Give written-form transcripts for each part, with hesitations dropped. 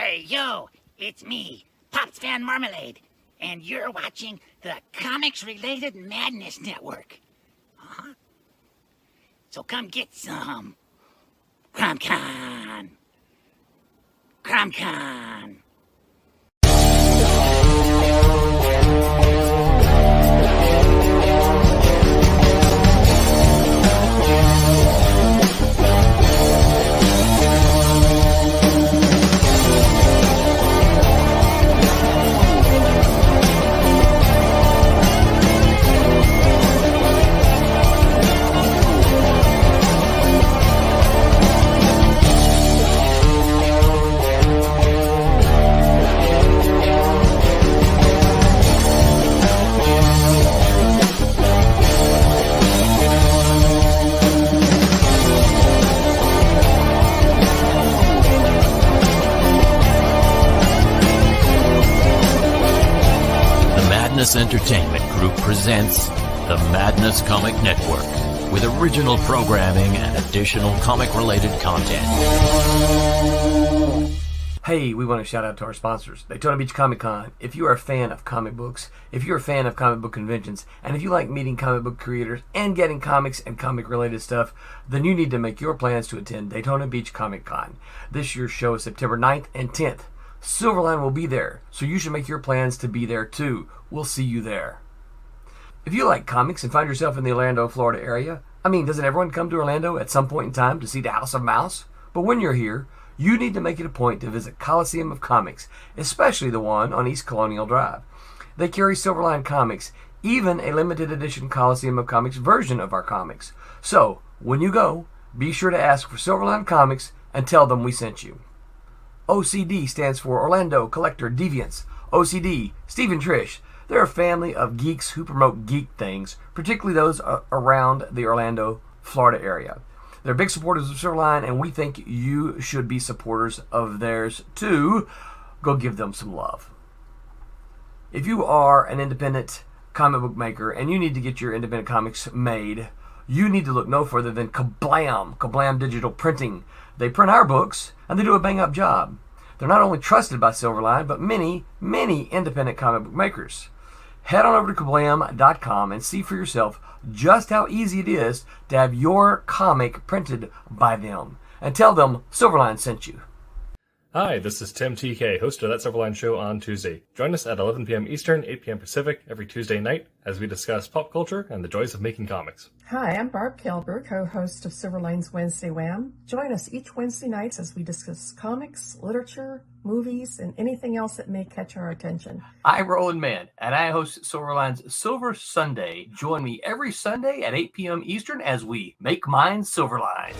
Hey, yo, it's me, Pops Van Marmalade, and you're watching the Comics-Related Madness Network. Uh-huh. So come get some. CromCon. CromCon. Madness Entertainment Group presents the Madness Comic Network with original programming and additional comic-related content. Hey, we want to shout out to our sponsors, Daytona Beach Comic Con. If you are a fan of comic books, if you're a fan of comic book conventions, and if you like meeting comic book creators and getting comics and comic-related stuff, then you need to make your plans to attend Daytona Beach Comic Con. This year's show is September 9th and 10th. Silverline will be there, so you should make your plans to be there too. We'll see you there. If you like comics and find yourself in the Orlando, Florida area, doesn't everyone come to Orlando at some point in time to see the House of Mouse? But when you're here, you need to make it a point to visit Coliseum of Comics, especially the one on East Colonial Drive. They carry Silverline comics, even a limited edition Coliseum of Comics version of our comics. So, when you go, be sure to ask for Silverline Comics and tell them we sent you. OCD stands for Orlando Collector Deviants. OCD, Steve and Trish, they're a family of geeks who promote geek things, particularly those around the Orlando, Florida area. They're big supporters of Silverline, and we think you should be supporters of theirs too. Go give them some love. If you are an independent comic book maker and you need to get your independent comics made, you need to look no further than Kablam Digital Printing. They print our books, and they do a bang-up job. They're not only trusted by Silverline, but many, many independent comic book makers. Head on over to kablam.com and see for yourself just how easy it is to have your comic printed by them. And tell them Silverline sent you. Hi, this is Tim TK, host of That Silverline Show on Tuesday. Join us at 11 p.m. Eastern, 8 p.m. Pacific every Tuesday night as we discuss pop culture and the joys of making comics. Hi, I'm Barb Kilber, co-host of Silverline's Wednesday Wham. Join us each Wednesday nights as we discuss comics, literature, movies, and anything else that may catch our attention. I'm Roland Mann, and I host Silverline's Silver Sunday. Join me every Sunday at 8 p.m. Eastern as we make mine Silverline.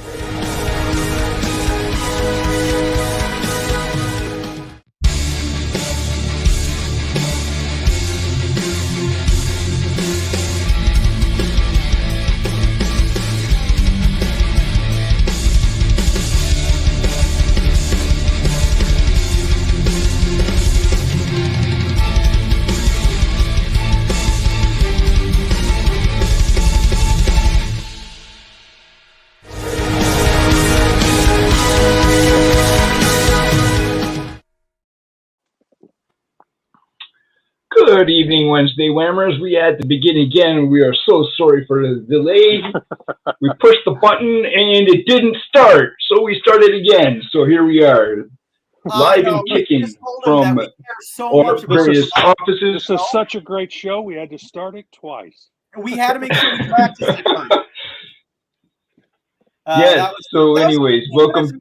Good evening, Wednesday Whammers. We had to begin again. We are so sorry for the delay. We pushed the button and it didn't start, so we started again. So here we are, live and kicking from our various offices. This is such a great show. We had to start it twice. We had to make sure we practiced it first. Yes. So, anyways, welcome.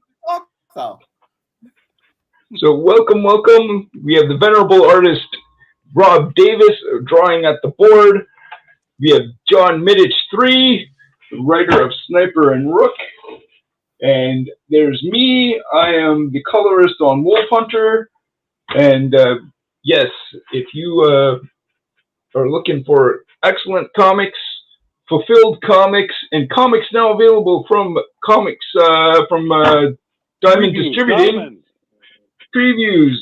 So, welcome. We have the venerable artist Rob Davis drawing at the board. We have John Middich III, the writer of Sniper and Rook. And there's me. I am the colorist on Wolf Hunter. And yes, if you are looking for excellent comics, fulfilled comics, and comics now available from Diamond Distributing, previews,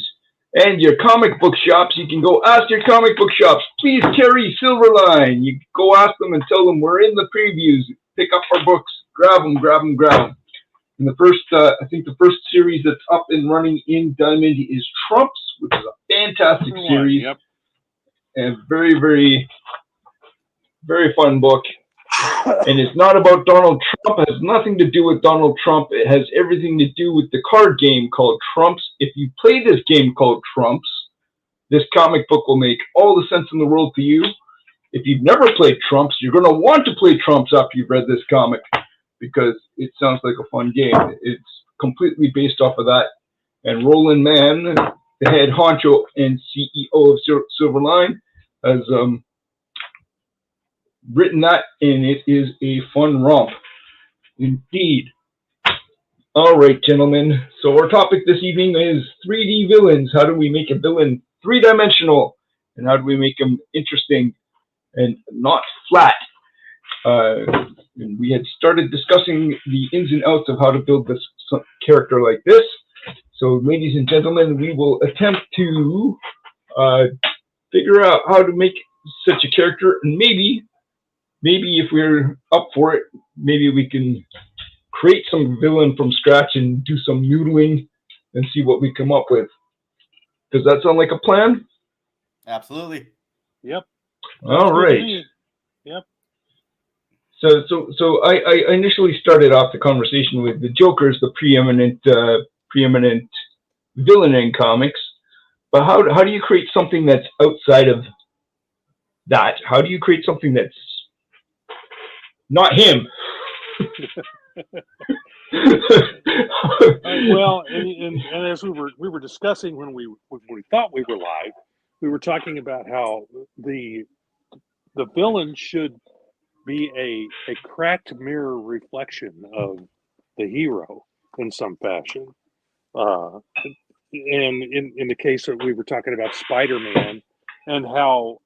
and your comic book shops, you can go ask your comic book shops, please carry Silverline. You go ask them and tell them we're in the previews. Pick up our books, grab them. And the first, I think the first series that's up and running in Diamond is Trumps, which is a fantastic series. Yep. And very, very, very fun book. And it's not about Donald Trump. It has nothing to do with Donald Trump. It has everything to do with the card game called Trumps. If you play this game called Trumps, this comic book will make all the sense in the world to you. If you've never played Trumps, you're going to want to play Trumps after you've read this comic, because it sounds like a fun game. It's completely based off of that. And Roland Mann, the head honcho and CEO of Silverline, has written that, and it is a fun romp. Indeed. All right, gentlemen. So our topic this evening is 3D villains. How do we make a villain three-dimensional? And how do we make them interesting and not flat? And we had started discussing the ins and outs of how to build this character like this. So, ladies and gentlemen, we will attempt to figure out how to make such a character, and maybe if we're up for it, maybe we can create some villain from scratch and do some noodling and see what we come up with. Does that sound like a plan? Absolutely. Yep. All right. Yep. So I initially started off the conversation with the Joker's the preeminent villain in comics, but how do you create something that's outside of that? How do you create something that's not him? Well, and as we were discussing when we thought we were live, we were talking about how the villain should be a cracked mirror reflection of the hero in some fashion. And in the case that we were talking about Spider-Man, and how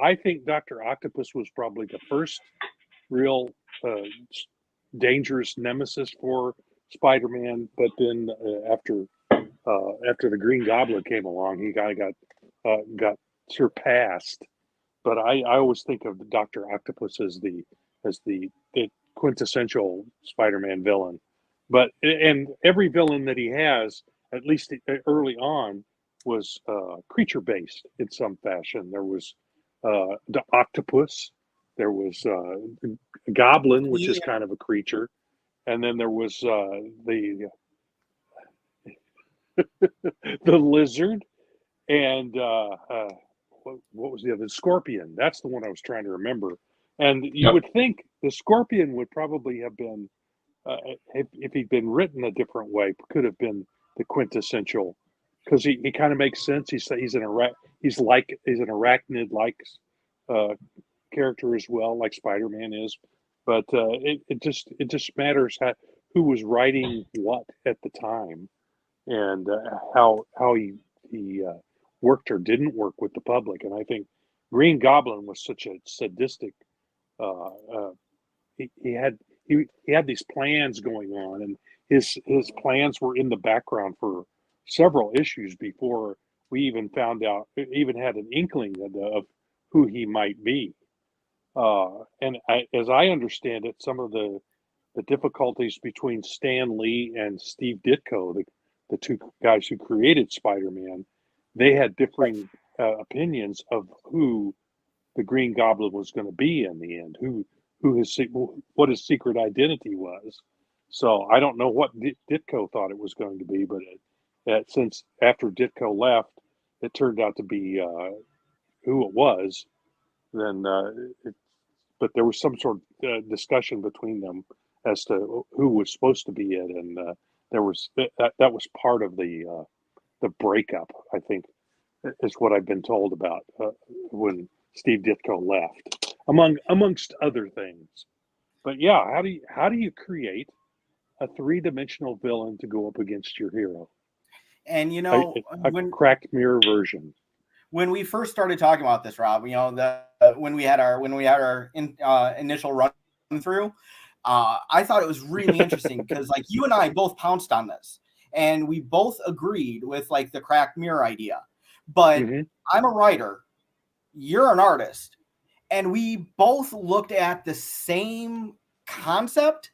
I think Dr. Octopus was probably the first real dangerous nemesis for Spider-Man, but then after the Green Goblin came along, he kind of got surpassed. But I always think of Dr. Octopus as the quintessential Spider-Man villain. But and every villain that he has, at least early on, was creature based in some fashion. There was the octopus, there was a goblin, which is kind of a creature, and then there was the the lizard, and what was the other? Scorpion. That's the one I was trying to remember. And you would think the Scorpion would probably have been, if he'd been written a different way, could have been the quintessential, because he kind of makes sense. He's an arachnid-like character as well, like Spider-Man is. But it just matters who was writing what at the time, and how he worked or didn't work with the public. And I think Green Goblin was such a sadistic. He had these plans going on, and his plans were in the background for several issues before we even found out, even had an inkling of who he might be. And as I understand it, some of the difficulties between Stan Lee and Steve Ditko, the two guys who created Spider-Man, they had differing opinions of who the Green Goblin was going to be in the end, what his secret identity was. So I don't know what Ditko thought it was going to be, but since after Ditko left, it turned out to be who it was. Then, but there was some sort of discussion between them as to who was supposed to be it, and there was that was part of the breakup, I think, is what I've been told about when Steve Ditko left, amongst other things. But yeah, how do you create a three-dimensional villain to go up against your hero? And a cracked mirror version. When we first started talking about this, Rob, when we had our initial run through, I thought it was really interesting because like you and I both pounced on this, and we both agreed with like the cracked mirror idea. But I'm a writer, you're an artist, and we both looked at the same concept,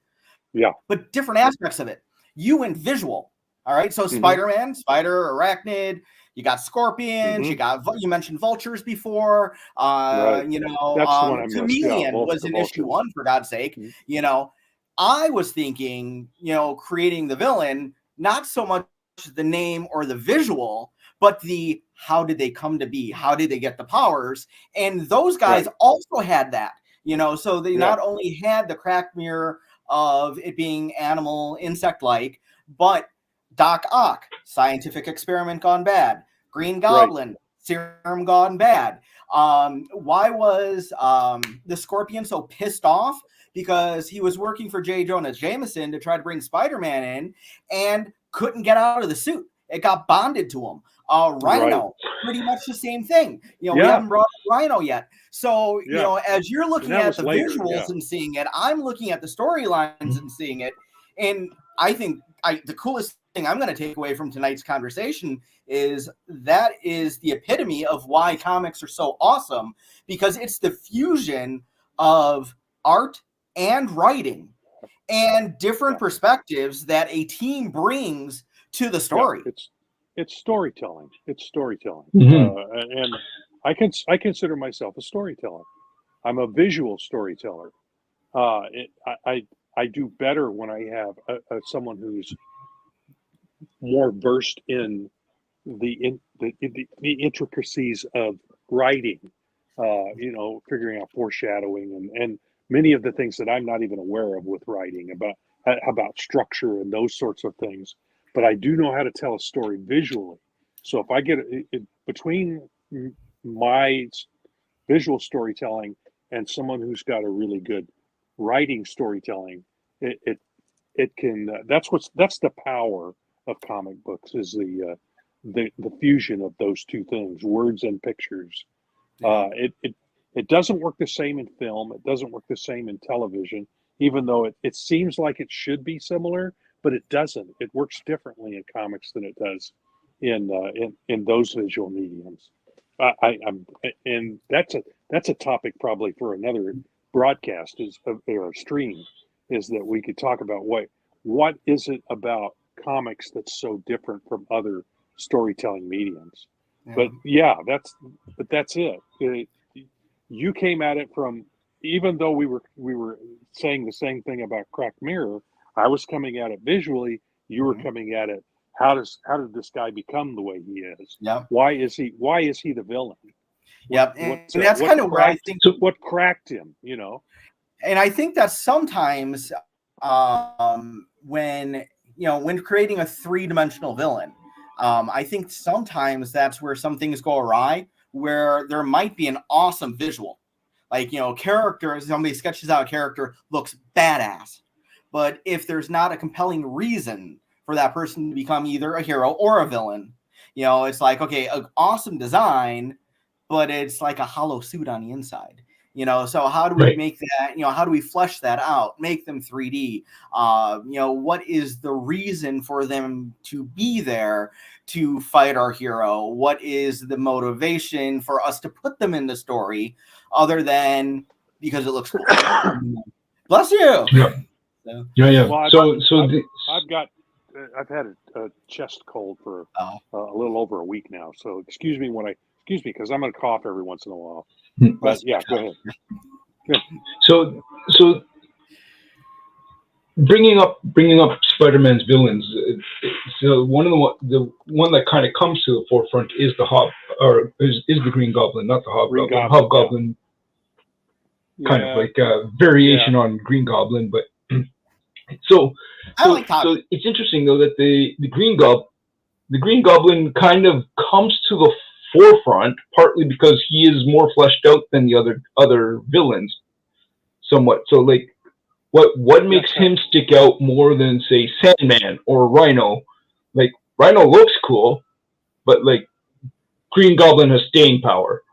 but different aspects of it. you went visual. All right. So Spider-Man, spider, arachnid, you got scorpions, you mentioned vultures before. You know, That's the one I missed. chameleon Yeah, was an vultures. issue 1, for God's sake. You know, I was thinking, you know, creating the villain, not so much the name or the visual, but the how did they come to be? How did they get the powers? And those guys also had that, you know, so they not only had the cracked mirror of it being animal, insect-like, but Doc Ock, scientific experiment gone bad. Green Goblin, serum gone bad. Why was the Scorpion so pissed off? Because he was working for J. Jonah Jameson to try to bring Spider-Man in and couldn't get out of the suit. It got bonded to him. Rhino, pretty much the same thing. You know, we haven't brought up Rhino yet. So, you know, as you're looking at the visuals and seeing it, I'm looking at the storylines and seeing it. And I think the coolest thing I'm going to take away from tonight's conversation is that is the epitome of why comics are so awesome, because it's the fusion of art and writing and different perspectives that a team brings to the story. It's storytelling. It's storytelling. And I consider myself a storyteller. I'm a visual storyteller. I do better when I have someone who's more versed in the intricacies of writing, you know, figuring out foreshadowing and many of the things that I'm not even aware of with writing about structure and those sorts of things. But I do know how to tell a story visually. So if I get it between my visual storytelling and someone who's got a really good writing storytelling, it can that's the power of comic books, is the fusion of those two things, words and pictures. It doesn't work the same in film. It doesn't work the same in television, even though it seems like it should be similar, but it doesn't. It works differently in comics than it does in those visual mediums. And that's a topic probably for another broadcast or stream, is that we could talk about what is it about comics that's so different from other storytelling mediums. But that's it. You came at it from, even though we were saying the same thing about Cracked Mirror, I was coming at it visually. You were coming at it. How did this guy become the way he is? Why is he the villain? And that's kind of where I think what cracked him, you know. And I think that sometimes when creating a three-dimensional villain, I think sometimes that's where some things go awry, where there might be an awesome visual. Like, you know, somebody sketches out a character, looks badass. But if there's not a compelling reason for that person to become either a hero or a villain, you know, it's like, okay, an awesome design, but it's like a hollow suit on the inside. You know, so how do we make that, you know, how do we flesh that out, make them 3D? You know, what is the reason for them to be there to fight our hero? What is the motivation for us to put them in the story other than because it looks cool? Bless you. Yeah. Well, I've had a chest cold for a little over a week now. So excuse me because I'm going to cough every once in a while. But yeah, go ahead. Good. So bringing up Spider-Man's villains. So one that kind of comes to the forefront is the Green Goblin, not the Hobgoblin. Hobgoblin, kind of like a variation on Green Goblin, but so it's interesting though that the Green Goblin kind of comes to the forefront partly because he is more fleshed out than the other villains somewhat. So like what makes him stick out more than say Sandman or Rhino? Like Rhino looks cool, but like Green Goblin has staying power.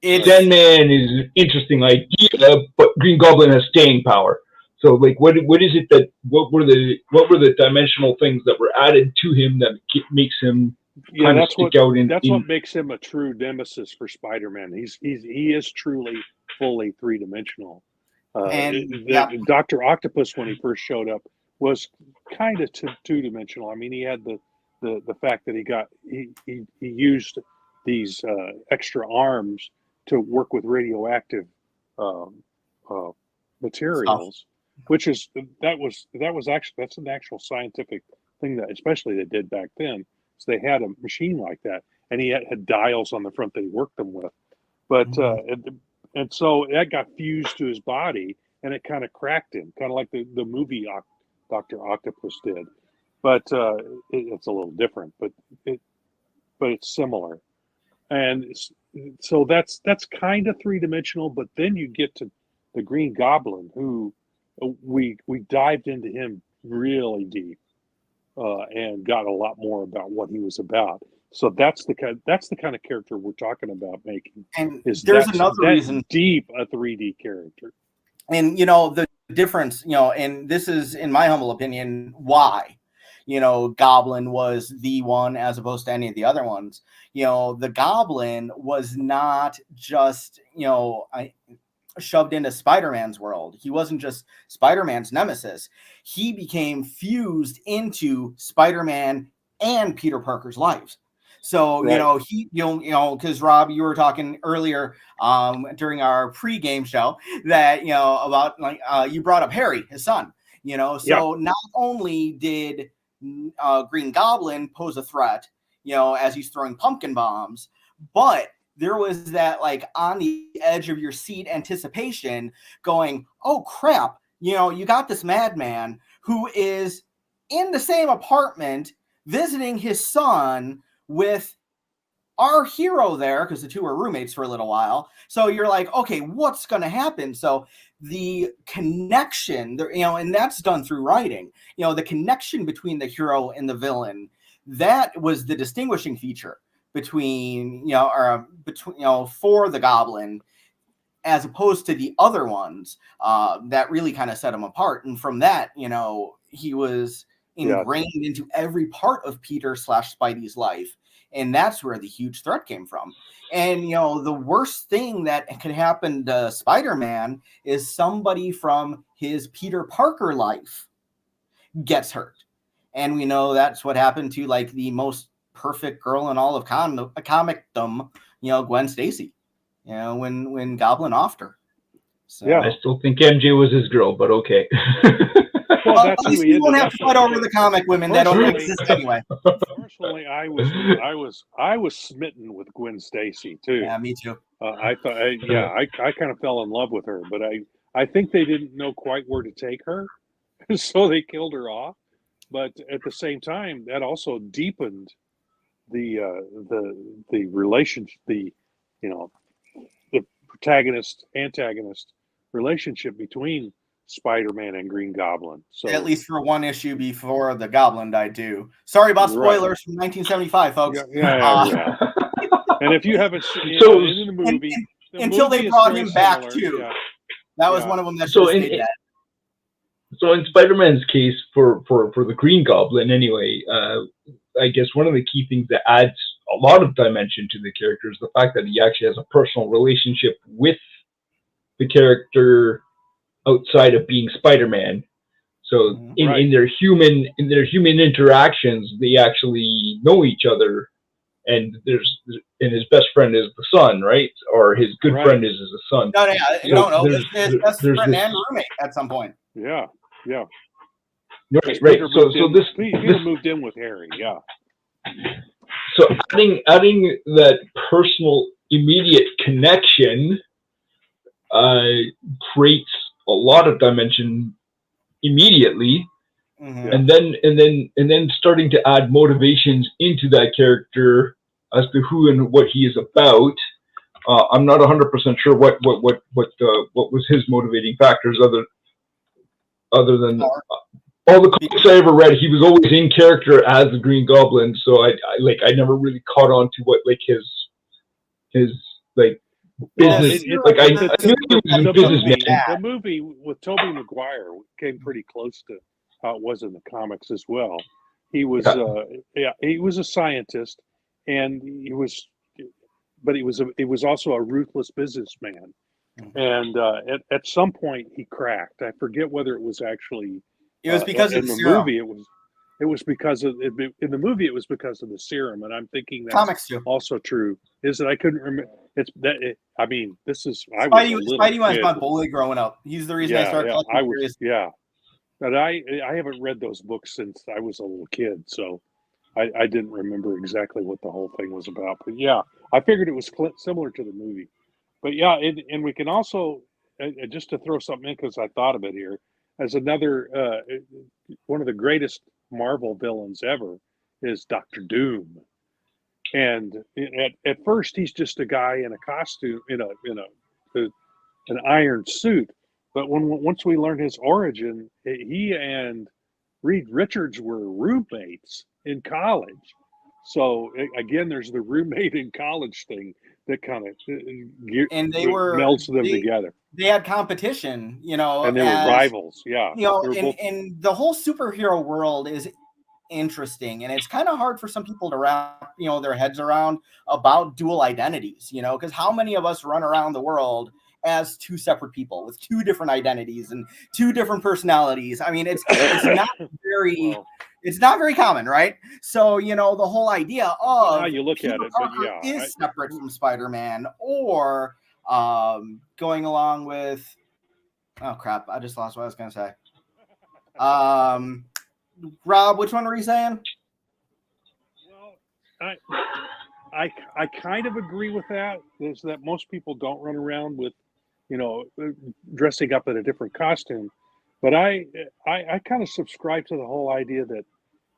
Sandman is an interesting idea, but Green Goblin has staying power. So like what is it that what were the dimensional things that were added to him that makes him that's what makes him a true nemesis for Spider-Man. He is truly fully three-dimensional. Dr. Octopus, when he first showed up, was kind of two-dimensional. I mean, he had the fact that he used these extra arms to work with radioactive materials, which is that's an actual scientific thing that especially they did back then. So they had a machine like that, and he had dials on the front that he worked them with. But and so that got fused to his body, and it kind of cracked him, kind of like the movie Dr. Octopus did. But it's a little different, but it's similar. And so that's kind of three-dimensional. But then you get to the Green Goblin, who we dived into him really deep and got a lot more about what he was about. So that's the kind of character we're talking about making. And there's another reason, deep a 3D character. And the difference, and this is, in my humble opinion, why Goblin was the one as opposed to any of the other ones. The Goblin was not just shoved into Spider-Man's world. He wasn't just Spider-Man's nemesis. He became fused into Spider-Man and Peter Parker's lives. So, right. Because Rob, you were talking earlier during our pre-game show that, about you brought up Harry, his son, so not only did Green Goblin pose a threat, as he's throwing pumpkin bombs, but there was that on the edge of your seat anticipation going, oh crap, you got this madman who is in the same apartment visiting his son with our hero there, because the two were roommates for a little while. So you're like, okay, what's going to happen? So the connection, and that's done through writing, the connection between the hero and the villain, that was the distinguishing feature between for the Goblin, as opposed to the other ones that really kind of set him apart. And from that, he was ingrained into every part of Peter / Spidey's life. And that's where the huge threat came from. And, the worst thing that could happen to Spider-Man is somebody from his Peter Parker life gets hurt. And we know that's what happened to the most perfect girl in all of comicdom, Gwen Stacy, when Goblin offed her. So, yeah, I still think MJ was his girl, but okay. Well, that's at least you won't have to fight over the comic women that don't exist anyway. Personally, I was smitten with Gwen Stacy too. Yeah, me too. I thought, I kind of fell in love with her, but I think they didn't know quite where to take her, so they killed her off. But at the same time, that also deepened the relationship, the protagonist antagonist relationship between Spider-Man and Green Goblin. So at least for one issue before the Goblin died too. Sorry about spoilers from 1975, folks. Yeah. And if you haven't seen in the movie, until they brought him back too, that was one of them that stayed dead. So in Spider-Man's case, for the Green Goblin, anyway, I guess one of the key things that adds a lot of dimension to the character is the fact that he actually has a personal relationship with the character outside of being Spider-Man. So in their human interactions, they actually know each other, and his best friend is the son, right? Or his good friend is the son. No, his best friend and roommate at some point. Yeah. Right. So Peter moved in with Harry. Yeah. So adding that personal immediate connection creates a lot of dimension immediately, and then starting to add motivations into that character as to who and what he is about. I'm not 100% sure what was his motivating factors other than all the comics I ever read. He was always in character as the Green Goblin, so I never really caught on to what his business. I knew he was a businessman. The movie with Tobey Maguire came pretty close to how it was in the comics as well. He was he was a scientist, and he was also a ruthless businessman. And at some point he cracked. I forget whether it was actually It was because of in the the serum. movie. It was because of in the movie. It was because of the serum, and I'm thinking that's Comics too. also true. Is that I couldn't remember? It's that. I mean, this is I was a little Spidey was kid. my bully growing up. He's the reason I started collecting I was series. but I haven't read those books since I was a little kid, so I didn't remember exactly what the whole thing was about. But yeah, I figured it was similar to the movie. But yeah, and we can also just to throw something in because I thought of it here as another one of the greatest Marvel villains ever is Doctor Doom. And at first he's just a guy in a costume in an iron suit, but once we learn his origin, he and Reed Richards were roommates in college. So again, there's the roommate in college thing that kind of And melts them together. They had competition, and they were rivals. Yeah, and the whole superhero world is interesting, and it's kind of hard for some people to wrap their heads around about dual identities, because how many of us run around the world as two separate people with two different identities and two different personalities? I mean, it's not very it's not very common, right? So the whole idea of how you look Peter at it, Parker but yeah, is separate from Spider-Man, or going along with oh crap, I just lost what I was gonna say. Rob, which one were you saying? Well, I kind of agree with that. Is that most people don't run around with, dressing up in a different costume. But I kind of subscribe to the whole idea that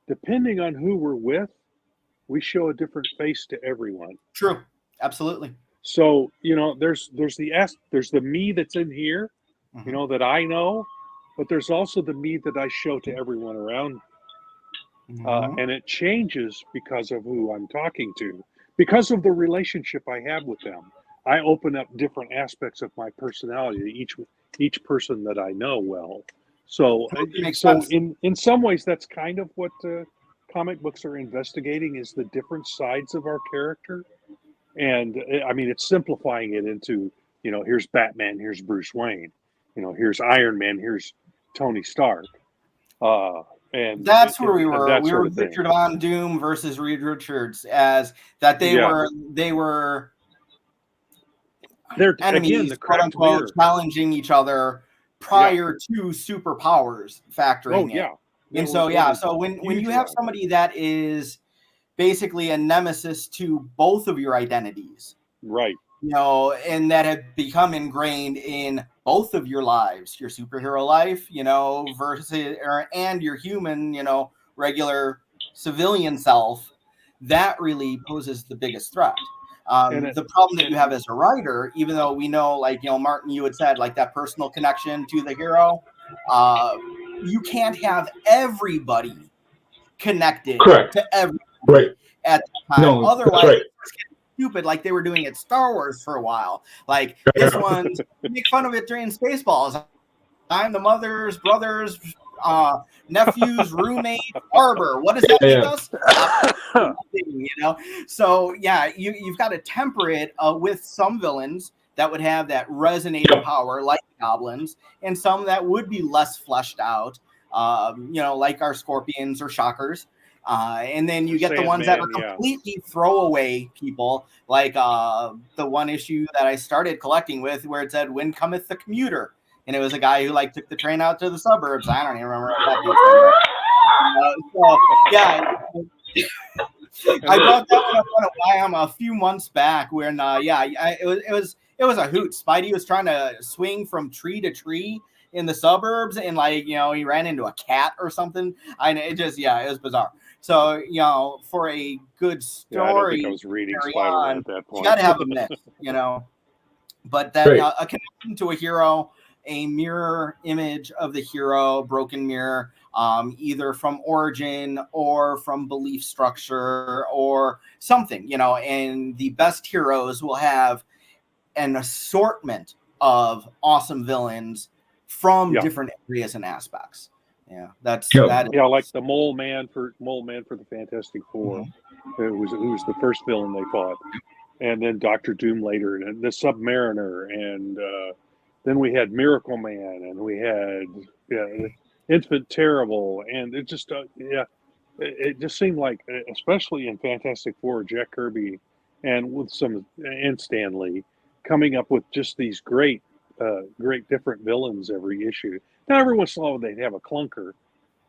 depending on who we're with, we show a different face to everyone. True, absolutely. So there's the me that's in here, that I know. But there's also the me that I show to everyone around. And it changes because of who I'm talking to, because of the relationship I have with them. I open up different aspects of my personality to each person that I know well. So in some ways, that's kind of what comic books are investigating, is the different sides of our character. And I mean, it's simplifying it into, here's Batman, here's Bruce Wayne, here's Iron Man, here's Tony Stark, and that's where we were. We were Victor Richard Von Doom versus Reed Richards, as that they were they're enemies, again the quote unquote, challenging each other prior to superpowers factoring in. And so when you have somebody that is basically a nemesis to both of your identities, right? And that have become ingrained in both of your lives, your superhero life, versus and your human, regular civilian self, that really poses the biggest threat. The problem that you have as a writer, even though we know, Martin, you had said, that personal connection to the hero, you can't have everybody connected to everybody at the time. No, otherwise, right. Stupid, like they were doing at Star Wars for a while. Like this one, make fun of it during Spaceballs. I'm the mother's brother's nephew's roommate, Arbor. What does that make us? So yeah, you've got to temper it with some villains that would have that resonating power, like goblins, and some that would be less fleshed out, like our scorpions or shockers. And then you get the ones that are completely throwaway people, like the one issue that I started collecting with, where it said, "When cometh the commuter," and it was a guy who took the train out to the suburbs. I don't even remember what that dude's name. I brought that one up on a few months back when, it was a hoot. Spidey was trying to swing from tree to tree in the suburbs, and he ran into a cat or something. It was bizarre. So, for a good story, I don't think I was reading Spider-Man at that point. You got to have a mix, But then a connection to a hero, a mirror image of the hero, broken mirror, either from origin or from belief structure or something, and the best heroes will have an assortment of awesome villains from different areas and aspects. Yeah, that. Like the Mole Man for the Fantastic Four, who was the first villain they fought, and then Doctor Doom later, and the Submariner, and then we had Miracle Man, and we had Infant Terrible, and it just it just seemed like, especially in Fantastic Four, Jack Kirby and Stan Lee coming up with just these great different villains every issue. Now every once in a while they'd have a clunker,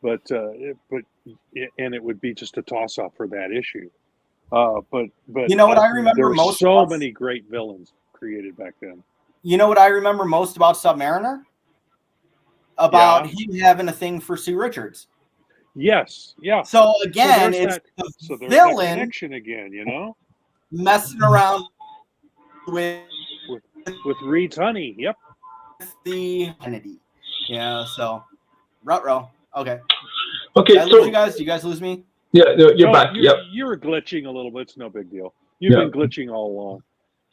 but it would be just a toss off for that issue. But You know what I remember there were most so about- many great villains created back then. You know what I remember most about Submariner? About him having a thing for Sue Richards. Yes, yeah. So again, there's it's the that villain connection again, you know, messing around with Reed Honey. Yep. the entity. Yeah, so Rutrow. Okay. Okay, Did I lose you guys? Do you guys lose me? Yeah, no, you're No, back. Yep. You're glitching a little bit. It's no big deal. You've Yeah. been glitching all along.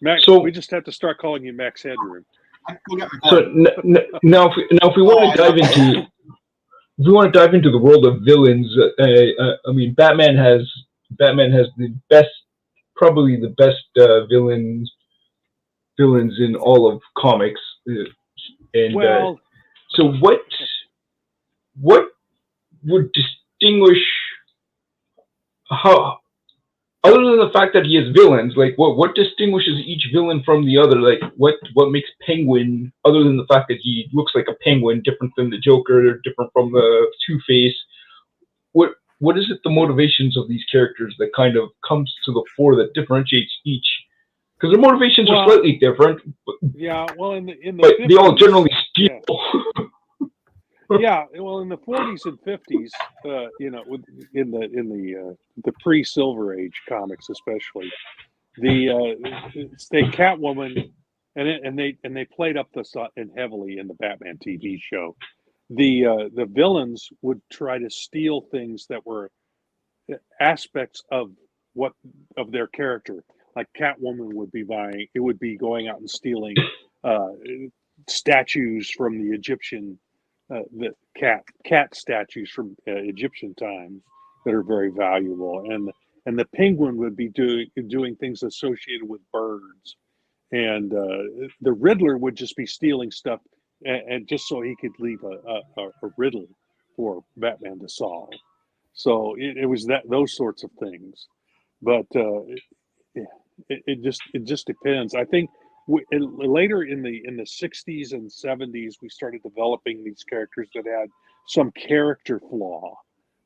Max, So- we just have to start calling you Max Headroom. I can go get my So card. now, if we want to dive into, if we want to dive into the world of villains, I mean, Batman has the best, probably the best villains in all of comics, and Well, so what would distinguish how? Other than the fact that he has villains, like what distinguishes each villain from the other? Like what makes Penguin, other than the fact that he looks like a penguin, different than the Joker, different from the Two-Face? What is it, the motivations of these characters that kind of comes to the fore that differentiates each? Because their motivations are slightly different, yeah. Well, in the but 50s, they all generally steal. Yeah, well, in the 40s and 50s, you know, in the pre-Silver Age comics, especially, the Catwoman, and they played up this heavily in the Batman TV show. The villains would try to steal things that were aspects of their character. Like Catwoman would be going out and stealing statues from the Egyptian. The cat statues from Egyptian times that are very valuable, and the Penguin would be doing things associated with birds, and the Riddler would just be stealing stuff, and just so he could leave a riddle for Batman to solve. So it was those sorts of things, but it just depends. I think. Later in the 60s and 70s, we started developing these characters that had some character flaw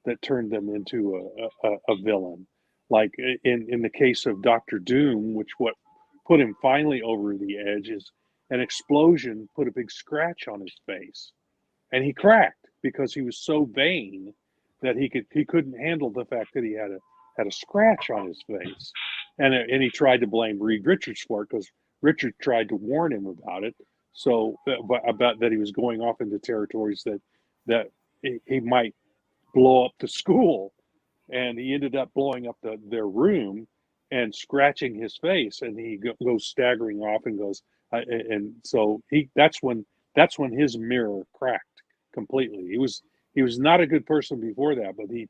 that turned them into a villain. Like in the case of Dr. Doom, what put him finally over the edge is an explosion put a big scratch on his face, and he cracked because he was so vain that he couldn't handle the fact that he had a scratch on his face, and he tried to blame Reed Richards for it because Richard tried to warn him about it, so about that he was going off into territories that he might blow up the school, and he ended up blowing up their room and scratching his face, and he goes staggering off and goes, and so that's when his mirror cracked completely. He was not a good person before that, but he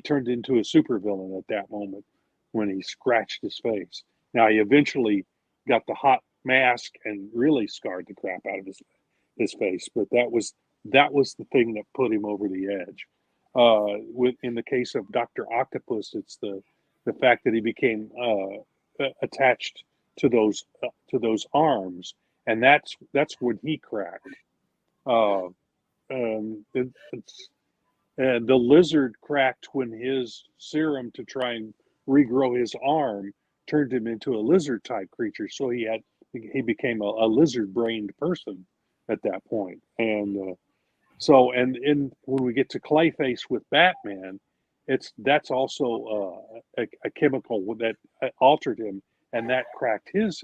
turned into a supervillain at that moment when he scratched his face. Now he eventually got the hot mask and really scarred the crap out of his face, but that was the thing that put him over the edge. In the case of Dr. Octopus, it's the fact that he became attached to those arms, and that's when he cracked. And the Lizard cracked when his serum to try and regrow his arm turned him into a lizard type creature, so he became a lizard brained person at that point. And when we get to Clayface with Batman, that's also a chemical that altered him, and that cracked his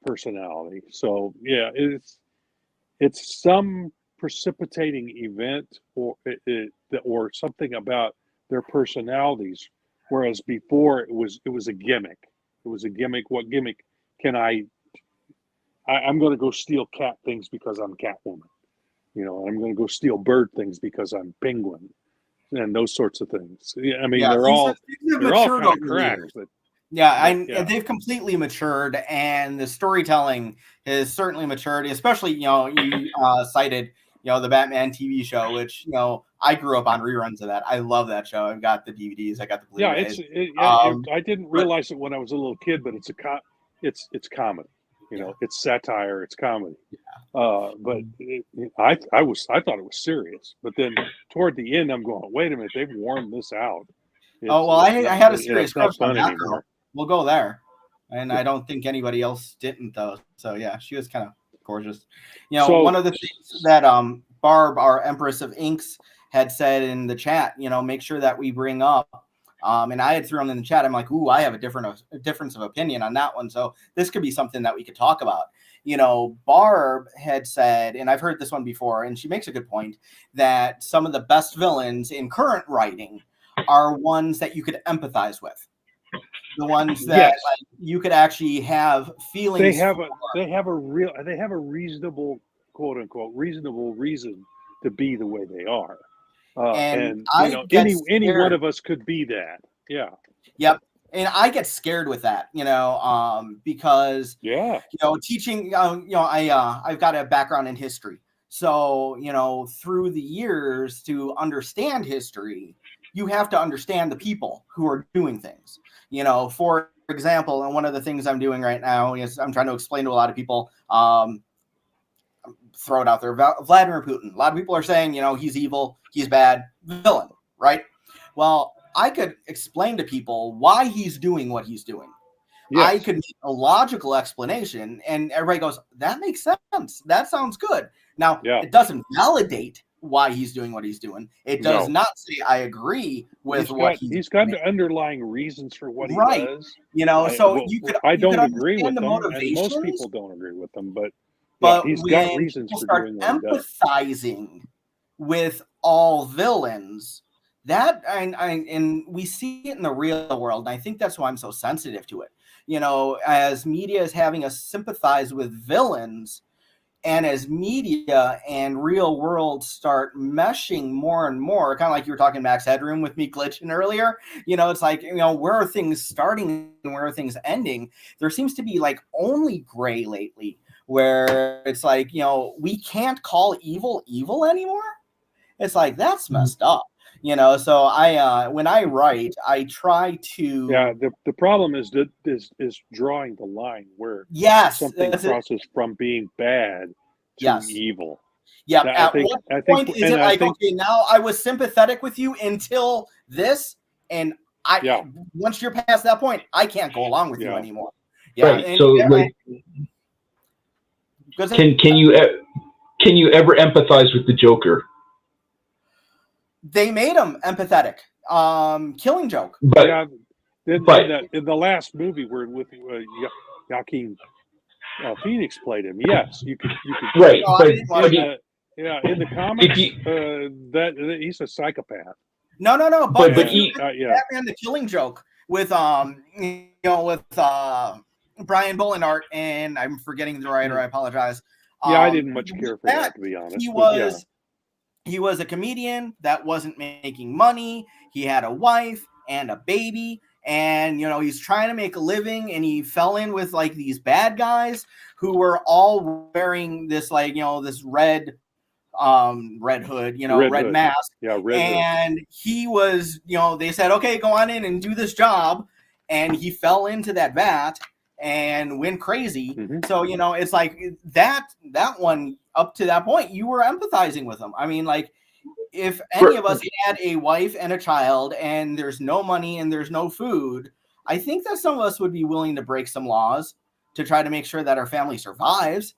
personality. So yeah, it's some precipitating event or something about their personalities. Whereas before it was a gimmick. It was a gimmick. What gimmick can I'm going to go steal cat things because I'm Catwoman. You know, I'm going to go steal bird things because I'm Penguin, and those sorts of things. Yeah, I mean, they're all kind of cracked. But they've completely matured, and the storytelling has certainly matured. Especially, you cited the Batman TV show, which I grew up on reruns of that. I love that show. I've got the DVDs. I got the Blu-rays. I didn't realize it when I was a little kid, but it's comedy. It's satire. It's comedy. But I thought it was serious. But then toward the end, I'm going, wait a minute, they've worn this out. I had a serious crush on that Batgirl. We'll go there. And I don't think anybody else didn't, though. So, yeah, she was kind of gorgeous. One of the things that Barb, our Empress of Inks, had said in the chat, make sure that we bring up, and I had thrown in the chat, I'm like, ooh, I have a difference of opinion on that one. So this could be something that we could talk about. Barb had said, and I've heard this one before, and she makes a good point, that some of the best villains in current writing are ones that you could empathize with. The ones that you could actually have feelings. They have a reasonable, quote unquote, reasonable reason to be the way they are. And any one of us could be that. Yeah. Yep. And I get scared with that, because teaching, I've got a background in history. So, through the years, to understand history, you have to understand the people who are doing things. For example, and one of the things I'm doing right now is I'm trying to explain to a lot of people, throw it out there, Vladimir Putin. A lot of people are saying, he's evil, he's bad, villain, right? Well, I could explain to people why he's doing what he's doing. Yes. I could make a logical explanation, and everybody goes, that makes sense. That sounds good. Now, It doesn't validate why he's doing what he's doing. It does not say I agree with he's got the underlying reasons for what he does. I don't agree with them, and most people don't agree with them, but he's got reasons for doing what he does. Empathizing with all villains, that and we see it in the real world, and I think that's why I'm so sensitive to it. As media is having us sympathize with villains, and as media and real world start meshing more and more, kind of like you were talking Max Headroom with me glitching earlier, it's like, where are things starting and where are things ending? There seems to be like only gray lately, where it's like, we can't call evil anymore. It's like, that's messed up. So I when I write, I try to the problem is drawing the line where something crosses from being bad to evil. Yeah. At what point is it like, okay, now I was sympathetic with you until this, and once you're past that point, I can't go along with you anymore. Right. And, so can you ever empathize with the Joker? They made him empathetic. Killing Joke. But in the last movie where with Joaquin Phoenix played him, yes, you could right. In the comics, that he's a psychopath. No. But Batman: The Killing Joke with with Brian Bolandart, and I'm forgetting the writer. I apologize. I didn't much care for that, to be honest. He was a comedian that wasn't making money. He had a wife and a baby, and he's trying to make a living, and he fell in with like these bad guys who were all wearing this this red hood, red mask. Yeah, red and hood. He was, they said, okay, go on in and do this job, and he fell into that vat and went crazy. Mm-hmm. So it's like that one. Up to that point, you were empathizing with them. I mean, like, if any of us had a wife and a child and there's no money and there's no food, I think that some of us would be willing to break some laws to try to make sure that our family survives.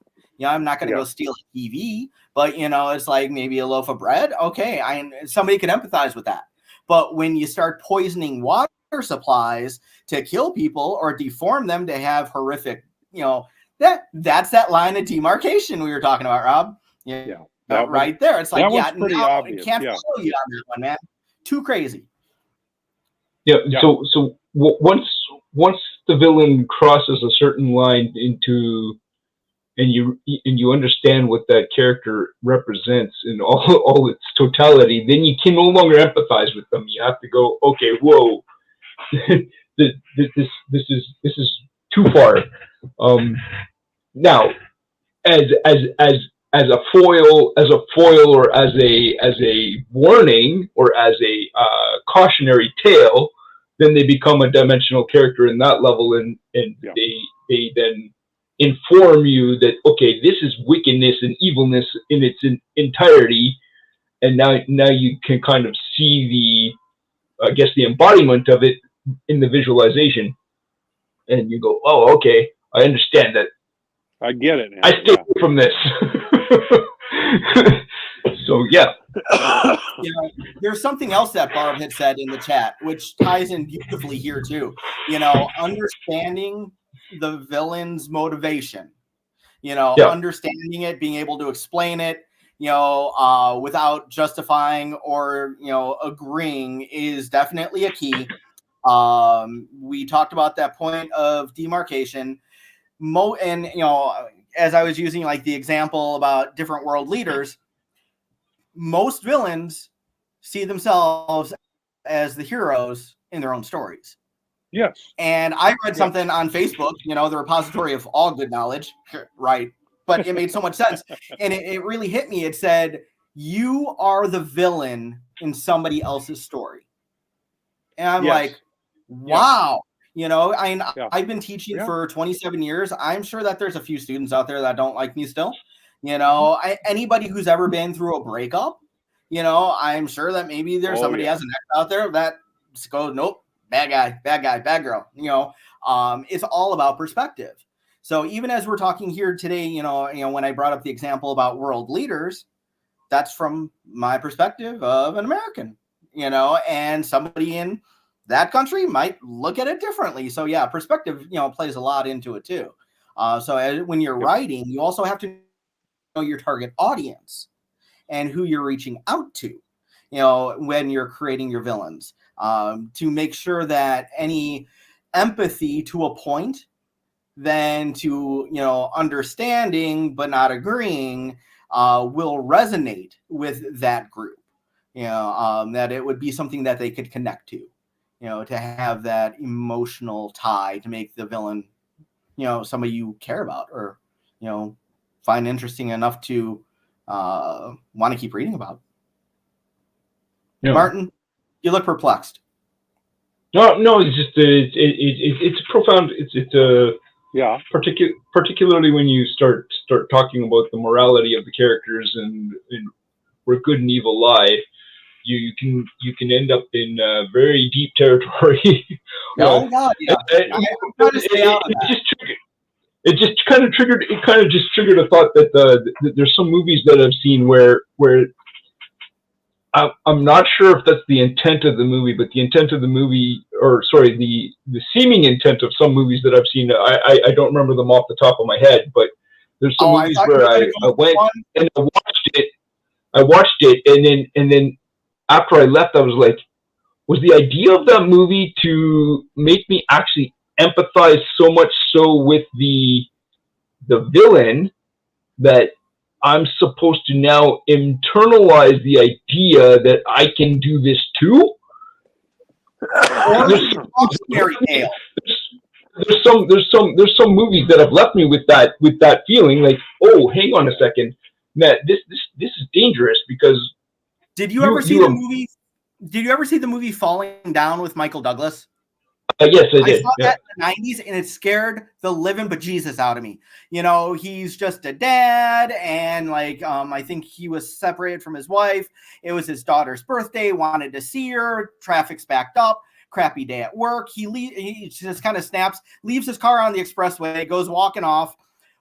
I'm not going to go steal a TV, but, it's like maybe a loaf of bread. Okay, somebody can empathize with that. But when you start poisoning water supplies to kill people or deform them to have horrific, that's that line of demarcation we were talking about, Rob. Right there. It's like, pretty obvious. I can't follow you on that one, man. Too crazy. Yeah. So once the villain crosses a certain line into, and you understand what that character represents in all its totality, then you can no longer empathize with them. You have to go, okay, whoa, this is too far. Now, as as a foil, or as a warning, or as a cautionary tale, then they become a dimensional character in that level, and Yeah. they then inform you that, okay, this is wickedness and evilness in its entirety, and now you can kind of see the embodiment of it in the visualization, and you go, oh, okay, I understand that. I get it now. I stay away from this. So yeah. You know, there's something else that Barb had said in the chat, which ties in beautifully here too. You know, understanding the villain's motivation. You know, Yeah. understanding it, being able to explain it, you know, without justifying or, you know, agreeing is definitely a key. We talked about that point of demarcation. And, you know, as I was using like the example about different world leaders, most villains see themselves as the heroes in their own stories. Yes. And I read something on Facebook, you know, the repository of all good knowledge, right? But it made so much sense. And it really hit me. It said, you are the villain in somebody else's story. And I'm like, wow. You know, I've been teaching for 27 years. I'm sure that there's a few students out there that don't like me still. You know, anybody who's ever been through a breakup, you know, I'm sure that maybe there's somebody as an ex out there that goes, nope, bad guy, bad girl. You know, it's all about perspective. So even as we're talking here today, you know, when I brought up the example about world leaders, that's from my perspective of an American, you know, and somebody in that country might look at it differently. So yeah, perspective, you know, plays a lot into it too. So when you're writing, you also have to know your target audience and who you're reaching out to, you know, when you're creating your villains, to make sure that any empathy to a point, then to, you know, understanding but not agreeing, will resonate with that group, you know, that it would be something that they could connect to, you know, to have that emotional tie to make the villain, you know, somebody you care about or, you know, find interesting enough to want to keep reading about. Yeah. Martin, you look perplexed. No, it's just it's profound. It's particularly when you start talking about the morality of the characters and where good and evil lie. You can end up in very deep territory. Oh God, yeah. I'm trying to stay out of that. It just kind of triggered a thought that there's some movies that I've seen where I'm not sure if that's the intent of the movie, but the intent of the movie, or sorry, the seeming intent of some movies that I've seen, I don't remember them off the top of my head, but there's some movies where I went and I watched it, and then after I left, I was like, was the idea of that movie to make me actually empathize so much so with the villain that I'm supposed to now internalize the idea that I can do this too? There's some movies that have left me with that feeling, like, oh, hang on a second, Matt, this is dangerous, because Did you ever see the movie? Did you ever see the movie Falling Down with Michael Douglas? Yes, I did. I saw that in the 90s, and it scared the living bejesus out of me. You know, he's just a dad, and like, I think he was separated from his wife. It was his daughter's birthday, wanted to see her. Traffic's backed up. Crappy day at work. He just kind of snaps, leaves his car on the expressway, goes walking off,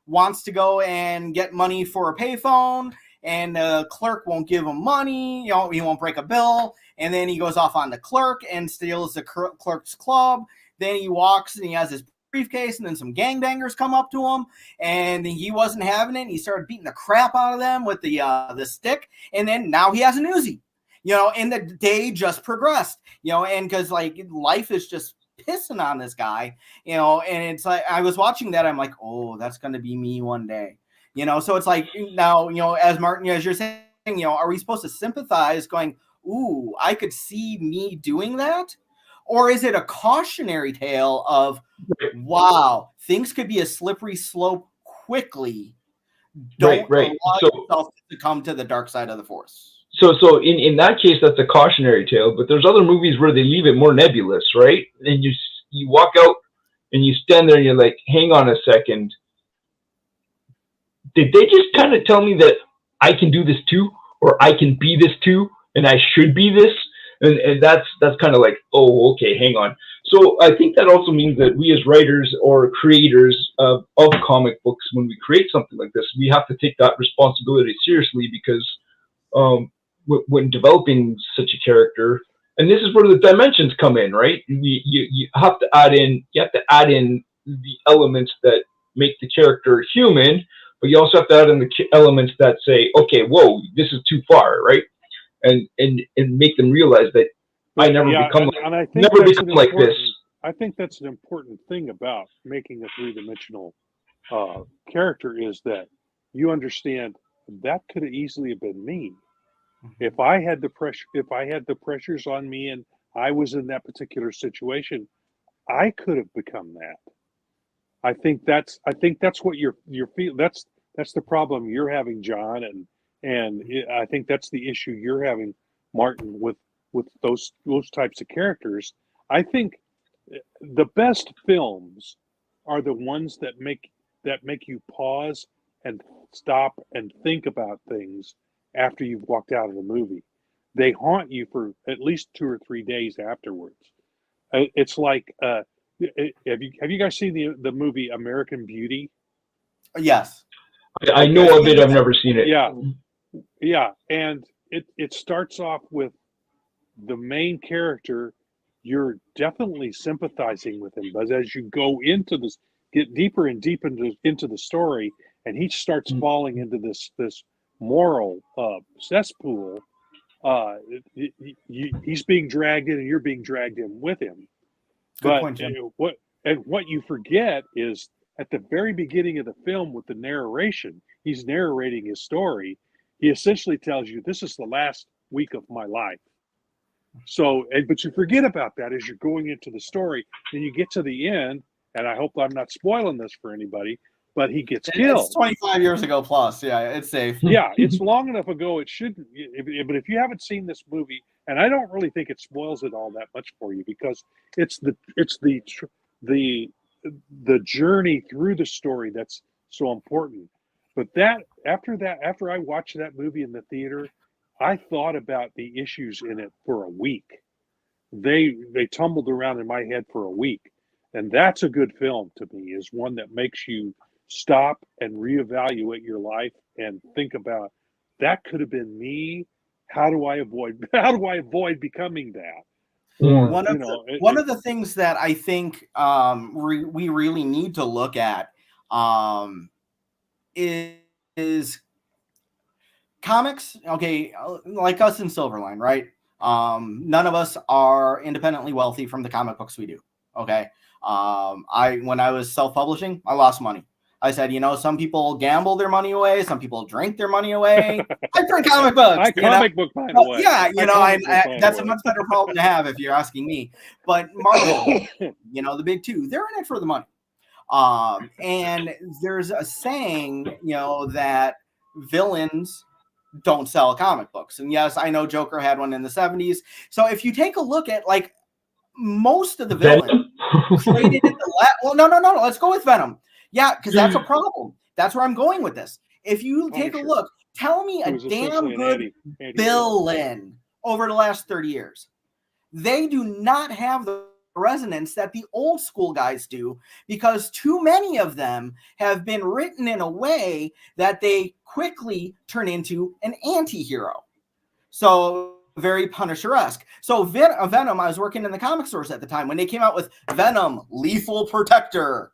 wants to go and get money for a payphone, and the clerk won't give him money. You know, he won't break a bill. And then he goes off on the clerk and steals the clerk's club. Then he walks and he has his briefcase, and then some gangbangers come up to him, and he wasn't having it. And he started beating the crap out of them with the stick. And then now he has an Uzi, you know, and the day just progressed, you know, and because like life is just pissing on this guy, you know, and it's like, I was watching that. I'm like, oh, that's going to be me one day, you know? So it's like, now, you know, as Martin, as you're saying, you know, are we supposed to sympathize going, ooh, I could see me doing that? Or is it a cautionary tale of, wow, things could be a slippery slope quickly Don't Right. allow So yourself to come to the dark side of the Force. so in that case, that's a cautionary tale. But there's other movies where they leave it more nebulous, right? And you walk out and you stand there and you're like, hang on a second. Did they just kind of tell me that I can do this too, or I can be this too, and I should be this? And that's kind of like, oh, okay, hang on. So I think that also means that we as writers or creators of comic books, when we create something like this, we have to take that responsibility seriously, because when developing such a character, and this is where the dimensions come in, right? You have to add in the elements that make the character human, but you also have to add in the elements that say, okay, whoa, this is too far, right? And make them realize that I never become like this. I think that's an important thing about making a three-dimensional character, is that you understand that could have easily have been me. If I had the pressures on me and I was in that particular situation, I could have become that. I think that's what you're feeling. That's the problem you're having, John, and I think that's the issue you're having, Martin, with those types of characters. I think the best films are the ones that make you pause and stop and think about things after you've walked out of the movie. They haunt you for at least 2 or 3 days afterwards. It's like, have you guys seen the movie American Beauty? Yes. I know of it. I've never seen it. Yeah, and it starts off with the main character. You're definitely sympathizing with him, but as you go into this, get deeper and deeper into the story, and he starts falling into this moral cesspool. He's being dragged in, and you're being dragged in with him. Good point, Jim. What you forget is, at the very beginning of the film, with the narration, he's narrating his story. He essentially tells you, this is the last week of my life. So, but you forget about that as you're going into the story. Then you get to the end, and I hope I'm not spoiling this for anybody, but he gets killed. It's 25 years ago plus. Yeah, it's safe. Yeah, it's long enough ago. It shouldn't. But if you haven't seen this movie, and I don't really think it spoils it all that much for you, because it's the journey through the story that's so important. But after I watched that movie in the theater, I thought about the issues in it for a week. They tumbled around in my head for a week. And that's a good film to me, is one that makes you stop and reevaluate your life and think about, that could have been me. How do I avoid becoming that? One of the things that I think we really need to look at is comics. Okay, like us in Silverline, right? None of us are independently wealthy from the comic books we do. Okay, when I was self-publishing, I lost money. I said, some people gamble their money away. Some people drink their money away. I print comic books. I comic book mine away. Yeah, that's a much better problem to have if you're asking me. But Marvel, the big two, they're in it for the money. And there's a saying, that villains don't sell comic books. And yes, I know Joker had one in the 70s. So if you take a look at most of the villains created in the no. Let's go with Venom. Yeah, because that's a problem. That's where I'm going with this. If you take a look, tell me a damn good villain over the last 30 years. They do not have the resonance that the old school guys do, because too many of them have been written in a way that they quickly turn into an anti-hero. So very Punisher-esque. So Venom, I was working in the comic stores at the time when they came out with Venom, Lethal Protector.